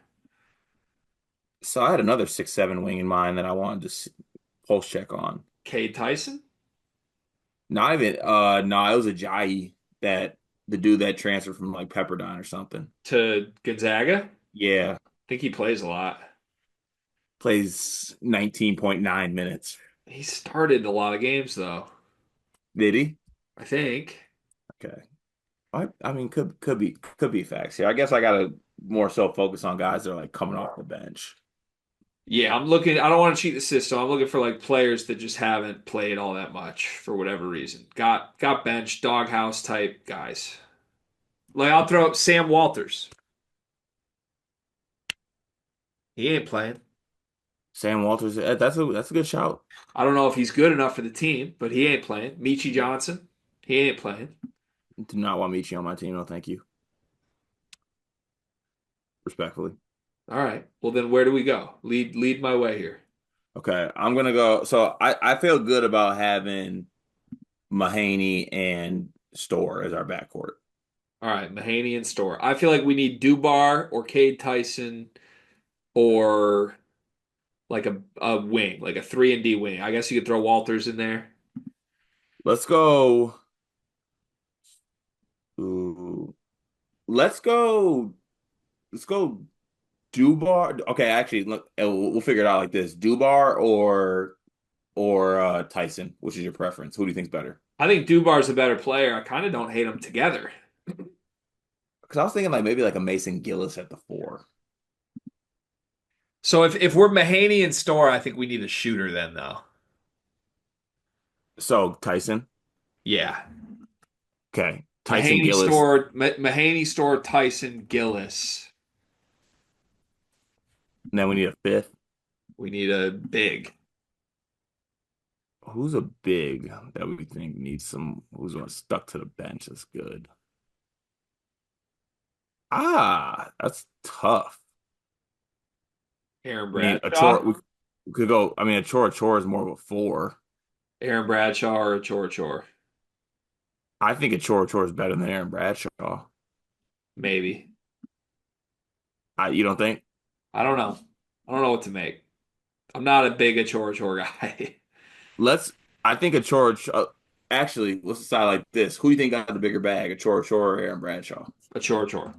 [SPEAKER 2] So I had another 6'7" wing in mind that I wanted to pulse check on.
[SPEAKER 1] Cade Tyson?
[SPEAKER 2] Not even. No, it was a Ajayi, that the dude that transferred from like Pepperdine or something.
[SPEAKER 1] To Gonzaga? I
[SPEAKER 2] Yeah,
[SPEAKER 1] think he plays a lot.
[SPEAKER 2] plays 19.9 minutes.
[SPEAKER 1] He started a lot of games, though.
[SPEAKER 2] Did he?
[SPEAKER 1] I think.
[SPEAKER 2] Okay. I mean, could be facts here. I guess I gotta more so focus on guys that are like coming off the bench.
[SPEAKER 1] Yeah, I'm looking. I don't want to cheat the system. I'm looking for like players that just haven't played all that much for whatever reason. Got bench, doghouse type guys. Like I'll throw up Sam Walters. He ain't playing.
[SPEAKER 2] Sam Walters, that's a good shout.
[SPEAKER 1] I don't know if he's good enough for the team, but he ain't playing. Michi Johnson, he ain't playing.
[SPEAKER 2] Do not want Michi on my team. No, thank you. Respectfully.
[SPEAKER 1] All right. Well, then where do we go? Lead my way here.
[SPEAKER 2] Okay, I'm gonna go. So I feel good about having Mahaney and Store as our backcourt.
[SPEAKER 1] All right, Mahaney and Store. I feel like we need Dubar or Cade Tyson or like a wing, like a 3-and-D wing. I guess you could throw Walters in there.
[SPEAKER 2] Let's go. Ooh, let's go. Let's go. Dubar. Okay, actually, look, we'll figure it out like this: Dubar or Tyson. Which is your preference? Who do you think's better?
[SPEAKER 1] I think Dubar's a better player. I kind of don't hate them together.
[SPEAKER 2] Because I was thinking like maybe like a Mason Gillis at the four.
[SPEAKER 1] So if we're Mahaney and Store, I think we need a shooter then, though.
[SPEAKER 2] So Tyson.
[SPEAKER 1] Yeah.
[SPEAKER 2] Okay, Tyson Gillis.
[SPEAKER 1] Mahaney, Store, Tyson, Gillis.
[SPEAKER 2] And then we need a fifth.
[SPEAKER 1] We need a big.
[SPEAKER 2] Who's a big that we think needs some? Who's stuck to the bench? That's good. That's tough.
[SPEAKER 1] Aaron
[SPEAKER 2] I mean,
[SPEAKER 1] Bradshaw.
[SPEAKER 2] We could go. I mean, a chore is more of a four.
[SPEAKER 1] Aaron Bradshaw or a Chor.
[SPEAKER 2] I think a chore is better than Aaron Bradshaw.
[SPEAKER 1] Maybe.
[SPEAKER 2] You don't think?
[SPEAKER 1] I don't know. I don't know what to make. I'm not a big a Chor guy.
[SPEAKER 2] Let's. I think actually, let's decide like this. Who do you think got the bigger bag, a chore or Aaron Bradshaw?
[SPEAKER 1] A Chor.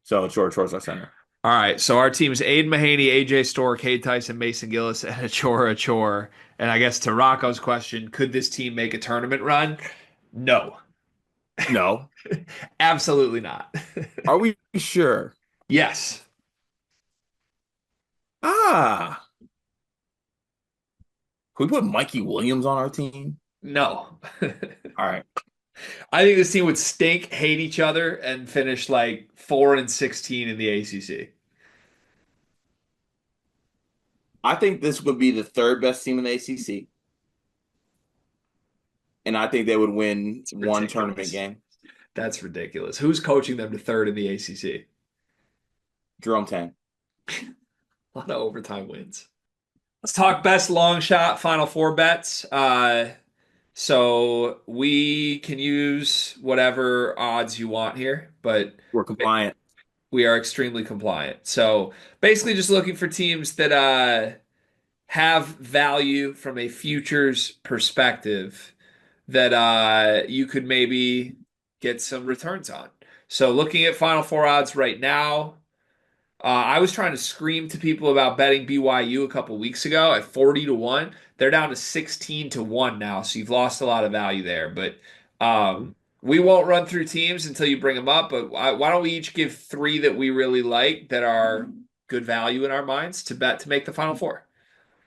[SPEAKER 2] So chore's our center.
[SPEAKER 1] All right, so our team's Aiden Mahaney, AJ Storr, Cade Tyson, Mason Gillis, and a Chor. And I guess to Rocco's question, could this team make a tournament run? No,
[SPEAKER 2] No.
[SPEAKER 1] absolutely not.
[SPEAKER 2] Are we sure?
[SPEAKER 1] Yes.
[SPEAKER 2] Ah. Can we put Mikey Williams on our team?
[SPEAKER 1] No.
[SPEAKER 2] All right.
[SPEAKER 1] I think this team would stink, hate each other, and finish like 4-16 in the ACC.
[SPEAKER 2] I think this would be the third best team in the ACC, and I think they would win
[SPEAKER 1] It's
[SPEAKER 2] one tournament
[SPEAKER 1] ridiculous.
[SPEAKER 2] game.
[SPEAKER 1] That's ridiculous. Who's coaching them to third in the ACC?
[SPEAKER 2] Jerome Tang.
[SPEAKER 1] A lot of overtime wins. Let's talk best long shot Final Four bets. So we can use whatever odds you want here, but
[SPEAKER 2] We're compliant.
[SPEAKER 1] we are extremely compliant. So basically, just looking for teams that have value from a futures perspective that you could maybe get some returns on. So looking at Final Four odds right now, I was trying to scream to people about betting BYU a couple weeks ago at 40-1. They're down to 16-1 now, so you've lost a lot of value there. But we won't run through teams until you bring them up. But why don't we each give three that we really like that are good value in our minds to bet to make the Final Four?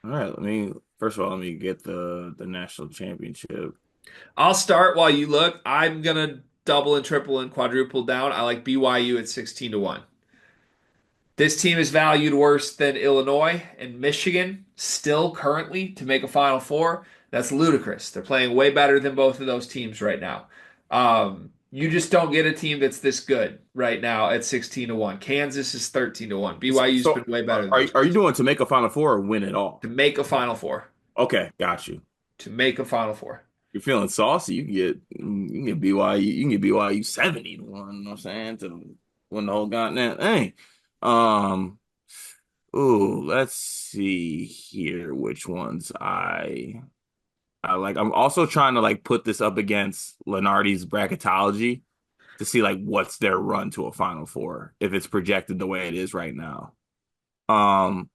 [SPEAKER 2] All right. First of all, let me get the national championship.
[SPEAKER 1] I'll start while you look. I'm gonna double and triple and quadruple down. I like BYU at 16-1. This team is valued worse than Illinois and Michigan still currently to make a Final Four. That's ludicrous. They're playing way better than both of those teams right now. You just don't get a team that's this good right now at 16-1. Kansas is 13-1. BYU's been
[SPEAKER 2] So,
[SPEAKER 1] way better than
[SPEAKER 2] are
[SPEAKER 1] those
[SPEAKER 2] are you
[SPEAKER 1] guys.
[SPEAKER 2] doing to make a Final Four or win it all?
[SPEAKER 1] To make a Final Four.
[SPEAKER 2] Okay, got you.
[SPEAKER 1] To make a Final Four.
[SPEAKER 2] You're feeling saucy. You can get BYU. You can get BYU 70-1. You know what I'm saying, to win the whole goddamn thing. Um. Ooh, let's see here which ones I like. I'm also trying to like put this up against Lenardi's bracketology to see like what's their run to a Final Four if it's projected the way it is right now. Um,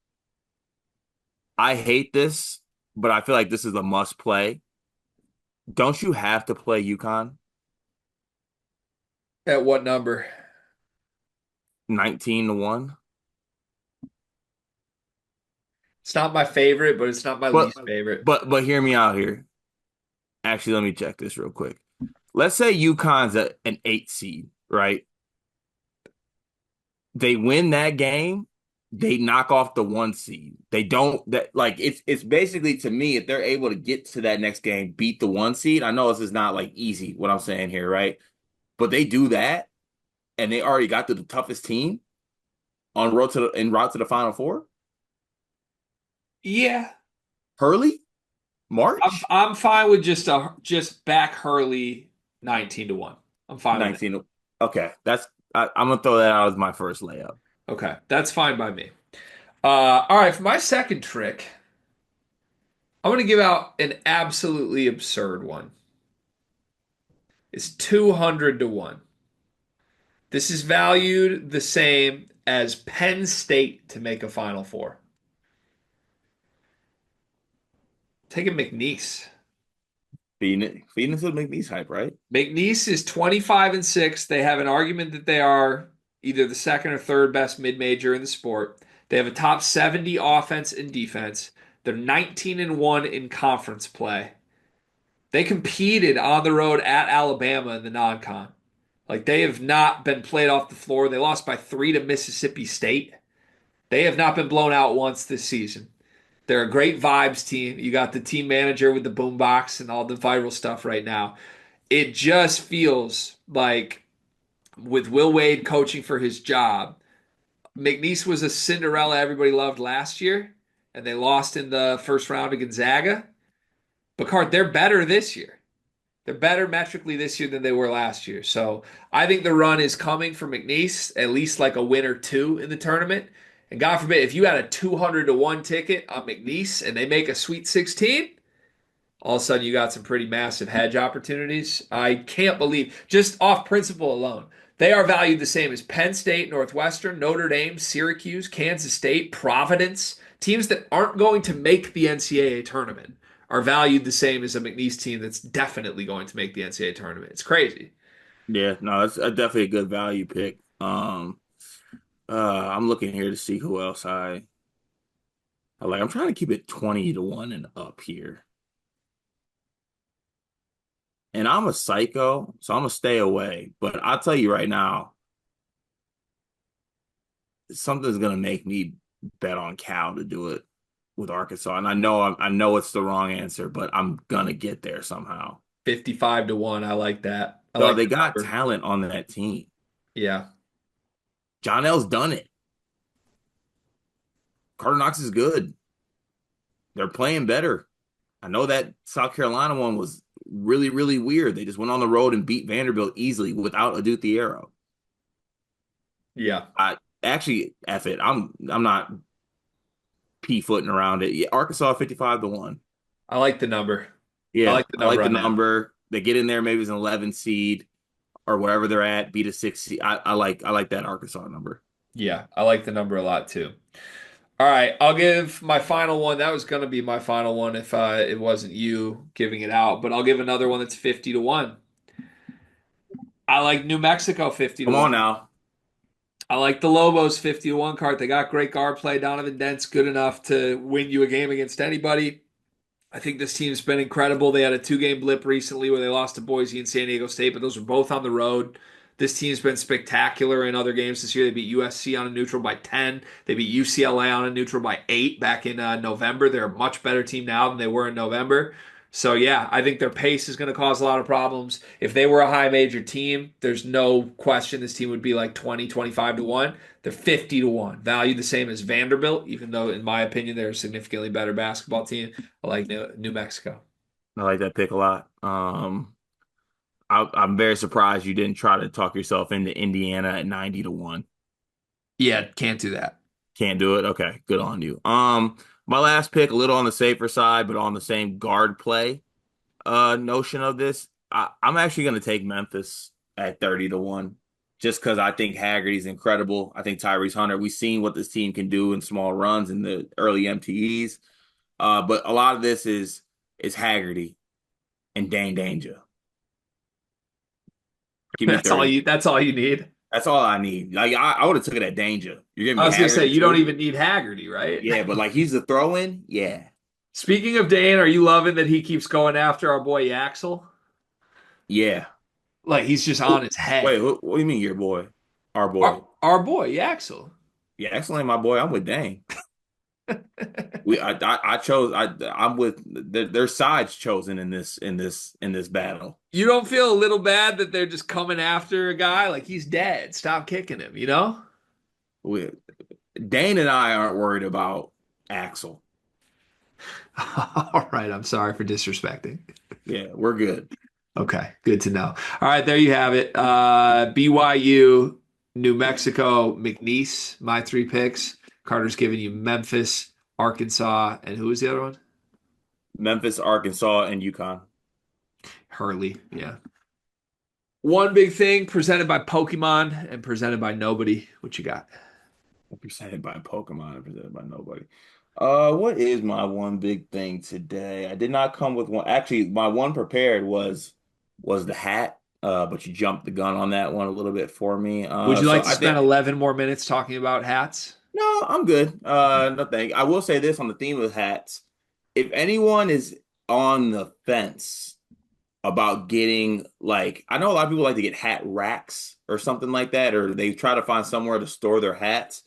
[SPEAKER 2] I hate this, but I feel like this is a must play. Don't you have to play UConn?
[SPEAKER 1] At what number?
[SPEAKER 2] 19-1.
[SPEAKER 1] It's not my favorite, but it's not my
[SPEAKER 2] But
[SPEAKER 1] least favorite.
[SPEAKER 2] but hear me out here. Actually, let me check this real quick. Let's say UConn's an 8 seed, right? They win that game, they knock off the 1 seed. They don't that like it's basically to me if they're able to get to that next game, beat the 1 seed. I know this is not like easy what I'm saying here, right? But they do that and they already got to the toughest team en route to the Final Four.
[SPEAKER 1] Yeah,
[SPEAKER 2] Hurley,
[SPEAKER 1] I'm
[SPEAKER 2] March
[SPEAKER 1] I'm fine with just back Hurley 19-1. I'm fine with it.
[SPEAKER 2] 19. Okay, I'm gonna throw that out as my first layup.
[SPEAKER 1] Okay, that's fine by me. All right, for my second trick, I'm going to give out an absolutely absurd one. It's 200-1. This is valued the same as Penn State to make a Final Four. Take a McNeese.
[SPEAKER 2] Phoenix would make these hype, right?
[SPEAKER 1] McNeese is 25-6. They have an argument that they are either the second or third best mid-major in the sport. They have a top 70 offense and defense. They're 19-1 in conference play. They competed on the road at Alabama in the non-con. Like they have not been played off the floor. They lost by 3 to Mississippi State. They have not been blown out once this season. They're a great vibes team. You got the team manager with the boombox and all the viral stuff right now. It just feels like with Will Wade coaching for his job, McNeese was a Cinderella everybody loved last year, and they lost in the first round to Gonzaga. But Cart, they're better this year. They're better metrically this year than they were last year. So I think the run is coming for McNeese, at least like a win or two in the tournament. And God forbid, if you had a 200-1 ticket on McNeese and they make a Sweet 16, all of a sudden you got some pretty massive hedge opportunities. I can't believe, just off principle alone, they are valued the same as Penn State, Northwestern, Notre Dame, Syracuse, Kansas State, Providence. Teams that aren't going to make the NCAA tournament are valued the same as a McNeese team that's definitely going to make the NCAA tournament. It's crazy.
[SPEAKER 2] Yeah, no, it's definitely a good value pick. I'm looking here to see who else I like. I'm trying to keep it 20-1 and up here. And I'm a psycho, so I'm gonna stay away. But I'll tell you right now, something's gonna make me bet on Cal to do it with Arkansas. And I know it's the wrong answer, but I'm gonna get there somehow.
[SPEAKER 1] 55-1. I like that. I
[SPEAKER 2] Dog,
[SPEAKER 1] like
[SPEAKER 2] they
[SPEAKER 1] the
[SPEAKER 2] got
[SPEAKER 1] number.
[SPEAKER 2] talent on that team.
[SPEAKER 1] Yeah.
[SPEAKER 2] John L's done it. Carter Knox is good. They're playing better. I know that South Carolina one was really, really weird. They just went on the road and beat Vanderbilt easily without a Duthiero.
[SPEAKER 1] Yeah.
[SPEAKER 2] I actually F it. I'm not p-footing around it. Yeah, Arkansas 55-1.
[SPEAKER 1] I like the number. I
[SPEAKER 2] Yeah,
[SPEAKER 1] like the
[SPEAKER 2] I like
[SPEAKER 1] number
[SPEAKER 2] the
[SPEAKER 1] on that.
[SPEAKER 2] number. They get in there maybe as an 11 seed or wherever they're at, beat a 6 seed. I like that Arkansas number.
[SPEAKER 1] Yeah. I like the number a lot too. All right, I'll give my final one. That was going to be my final one if it wasn't you giving it out, but I'll give another one that's 50-1. I like New Mexico 50 to
[SPEAKER 2] Come on
[SPEAKER 1] 1.
[SPEAKER 2] now.
[SPEAKER 1] I like the Lobos 50-1 card. They got great guard play. Donovan Dent's good enough to win you a game against anybody. I think this team's been incredible. They had a two-game blip recently where they lost to Boise and San Diego State, but those were both on the road. This team's been spectacular in other games this year. They beat USC on a neutral by 10. They beat UCLA on a neutral by 8 back in November. They're a much better team now than they were in November. So, yeah, I think their pace is going to cause a lot of problems. If they were a high major team, there's no question this team would be like 20, 25-1. They're 50-1, valued the same as Vanderbilt, even though, in my opinion, they're a significantly better basketball team. I like New Mexico.
[SPEAKER 2] I like that pick a lot. I'm very surprised you didn't try to talk yourself into Indiana at 90-1.
[SPEAKER 1] Yeah, can't do that.
[SPEAKER 2] Can't do it. Okay, good on you. My last pick, a little on the safer side, but on the same guard play notion of this. I'm actually going to take Memphis at 30-1, just because I think Haggerty's incredible. I think Tyrese Hunter. We've seen what this team can do in small runs in the early MTEs. But a lot of this is Haggerty and Dane Danger. Give me
[SPEAKER 1] That's all
[SPEAKER 2] 30.
[SPEAKER 1] you. That's all you need.
[SPEAKER 2] That's all I need. Like I would have took it at Danger. You're giving
[SPEAKER 1] I
[SPEAKER 2] me
[SPEAKER 1] was gonna say
[SPEAKER 2] Haggerty
[SPEAKER 1] you don't
[SPEAKER 2] too.
[SPEAKER 1] even need Haggerty, right?
[SPEAKER 2] Yeah, but like he's the throw-in. Yeah,
[SPEAKER 1] Speaking of Dane, are you loving that he keeps going after our boy Yaxel?
[SPEAKER 2] yeah.
[SPEAKER 1] Like he's just on
[SPEAKER 2] Who-
[SPEAKER 1] his
[SPEAKER 2] Wait,
[SPEAKER 1] head.
[SPEAKER 2] what do you mean, your boy, our boy?
[SPEAKER 1] Our boy Yaxel.
[SPEAKER 2] Yeah, excellent, my boy. I'm with Dane. I chose. I'm with their sides chosen in this battle.
[SPEAKER 1] You don't feel a little bad that they're just coming after a guy like he's dead. Stop kicking him, you know?
[SPEAKER 2] We, Dane and I aren't worried about Axel.
[SPEAKER 1] All right, I'm sorry for disrespecting.
[SPEAKER 2] Yeah, we're good.
[SPEAKER 1] Okay, good to know. All right, there you have it. BYU, New Mexico, McNeese, my three picks. Carter's giving you Memphis, Arkansas, and who was the other one?
[SPEAKER 2] Memphis, Arkansas, and UConn.
[SPEAKER 1] Hurley. Yeah. One big thing presented by Pokemon and presented by nobody. What you got?
[SPEAKER 2] Presented by Pokemon, presented by nobody. What is my one big thing today? I did not come with one. Actually, my one prepared was the hat. But you jumped the gun on that one a little bit for me.
[SPEAKER 1] Would you
[SPEAKER 2] So
[SPEAKER 1] like to
[SPEAKER 2] I
[SPEAKER 1] spend
[SPEAKER 2] think
[SPEAKER 1] 11 more minutes talking about hats?
[SPEAKER 2] no, I'm good. No thank. I will say this on the theme of hats. If anyone is on the fence about getting like I know a lot of people like to get hat racks or something like that, or they try to find somewhere to store their hats.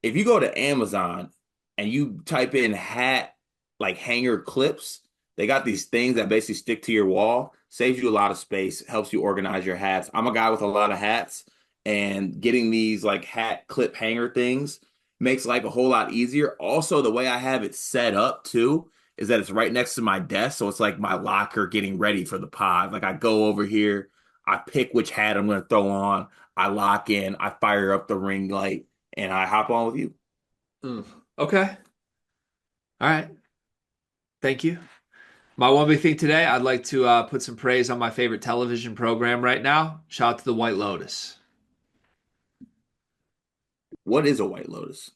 [SPEAKER 2] If you go to Amazon and you type in hat like hanger clips, they got these things that basically stick to your wall, saves you a lot of space, helps you organize your hats. I'm a guy with a lot of hats, and getting these like hat clip hanger things makes life a whole lot easier. Also, the way I have it set up too is that it's right next to my desk, so it's like my locker getting ready for the pod. Like I go over here, I pick which hat I'm going to throw on, I lock in, I fire up the ring light and I hop on with you.
[SPEAKER 1] Mm. Okay. All right. Thank you. My one big thing today, I'd like to put some praise on my favorite television program right now. Shout out to the White Lotus.
[SPEAKER 2] What is a White Lotus?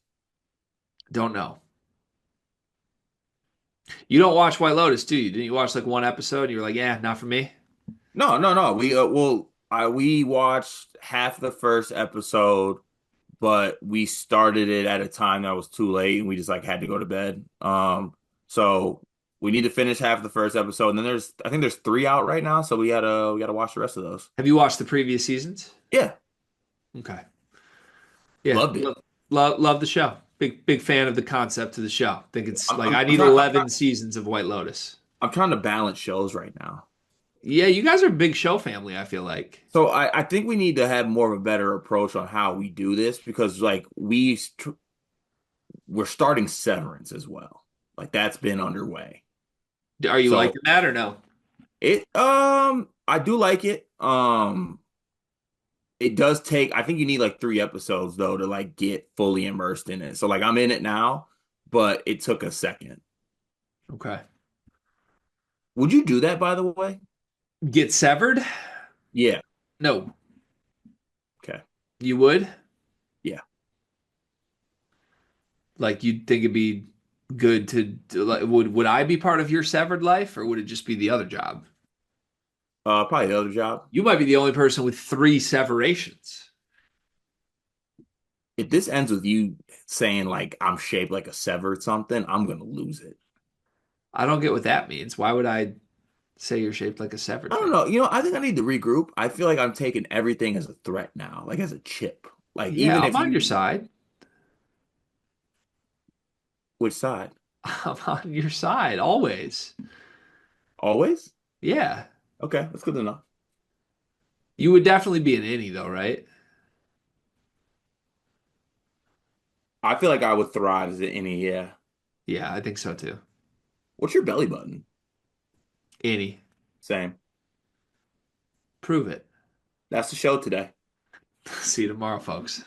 [SPEAKER 1] Don't know. You don't watch White Lotus, do you? Didn't you watch like one episode and you were like, yeah, not for me?
[SPEAKER 2] No, no, no. We watched half the first episode, but we started it at a time that was too late, and we just like had to go to bed. So we need to finish half the first episode, and then I think there's three out right now, so we gotta watch the rest of those.
[SPEAKER 1] Have you watched the previous seasons?
[SPEAKER 2] Yeah,
[SPEAKER 1] Okay. Yeah.
[SPEAKER 2] loved it.
[SPEAKER 1] Love the show. Big fan of the concept of the show. Think it's
[SPEAKER 2] I'm
[SPEAKER 1] like
[SPEAKER 2] I'm,
[SPEAKER 1] I
[SPEAKER 2] I'm
[SPEAKER 1] need
[SPEAKER 2] trying
[SPEAKER 1] 11 seasons of White Lotus.
[SPEAKER 2] I'm trying to balance shows right now.
[SPEAKER 1] Yeah, you guys are a big show family, I feel like.
[SPEAKER 2] So I think we need to have more of a better approach on how we do this because like we're starting Severance as well. Like that's been underway.
[SPEAKER 1] Are you
[SPEAKER 2] So
[SPEAKER 1] liking that or no?
[SPEAKER 2] I do like it. It does take I think you need like 3 episodes though to like get fully immersed in it. So like I'm in it now, but it took a second.
[SPEAKER 1] Okay.
[SPEAKER 2] Would you do that by the way?
[SPEAKER 1] Get severed?
[SPEAKER 2] Yeah.
[SPEAKER 1] No.
[SPEAKER 2] Okay.
[SPEAKER 1] You would?
[SPEAKER 2] Yeah.
[SPEAKER 1] Like you'd think it'd be good to like would I be part of your severed life or would it just be the other job?
[SPEAKER 2] Probably the other job.
[SPEAKER 1] You might be the only person with three severations.
[SPEAKER 2] If this ends with you saying like I'm shaped like a severed something, I'm gonna lose it.
[SPEAKER 1] I don't get what that means. Why would I say you're shaped like a
[SPEAKER 2] I
[SPEAKER 1] severed
[SPEAKER 2] don't
[SPEAKER 1] thing?
[SPEAKER 2] know. I think I need to regroup. I feel like I'm taking everything as a threat now, like as a chip. Like
[SPEAKER 1] Yeah,
[SPEAKER 2] even
[SPEAKER 1] I'm
[SPEAKER 2] if
[SPEAKER 1] on your
[SPEAKER 2] you,
[SPEAKER 1] side.
[SPEAKER 2] which side?
[SPEAKER 1] I'm on your side always.
[SPEAKER 2] Always?
[SPEAKER 1] Yeah.
[SPEAKER 2] Okay, that's good to know.
[SPEAKER 1] You would definitely be an innie though, right?
[SPEAKER 2] I feel like I would thrive as an any, yeah.
[SPEAKER 1] Yeah, I think so too.
[SPEAKER 2] What's your belly button?
[SPEAKER 1] Innie.
[SPEAKER 2] Same.
[SPEAKER 1] Prove it.
[SPEAKER 2] That's the show today.
[SPEAKER 1] See you tomorrow, folks.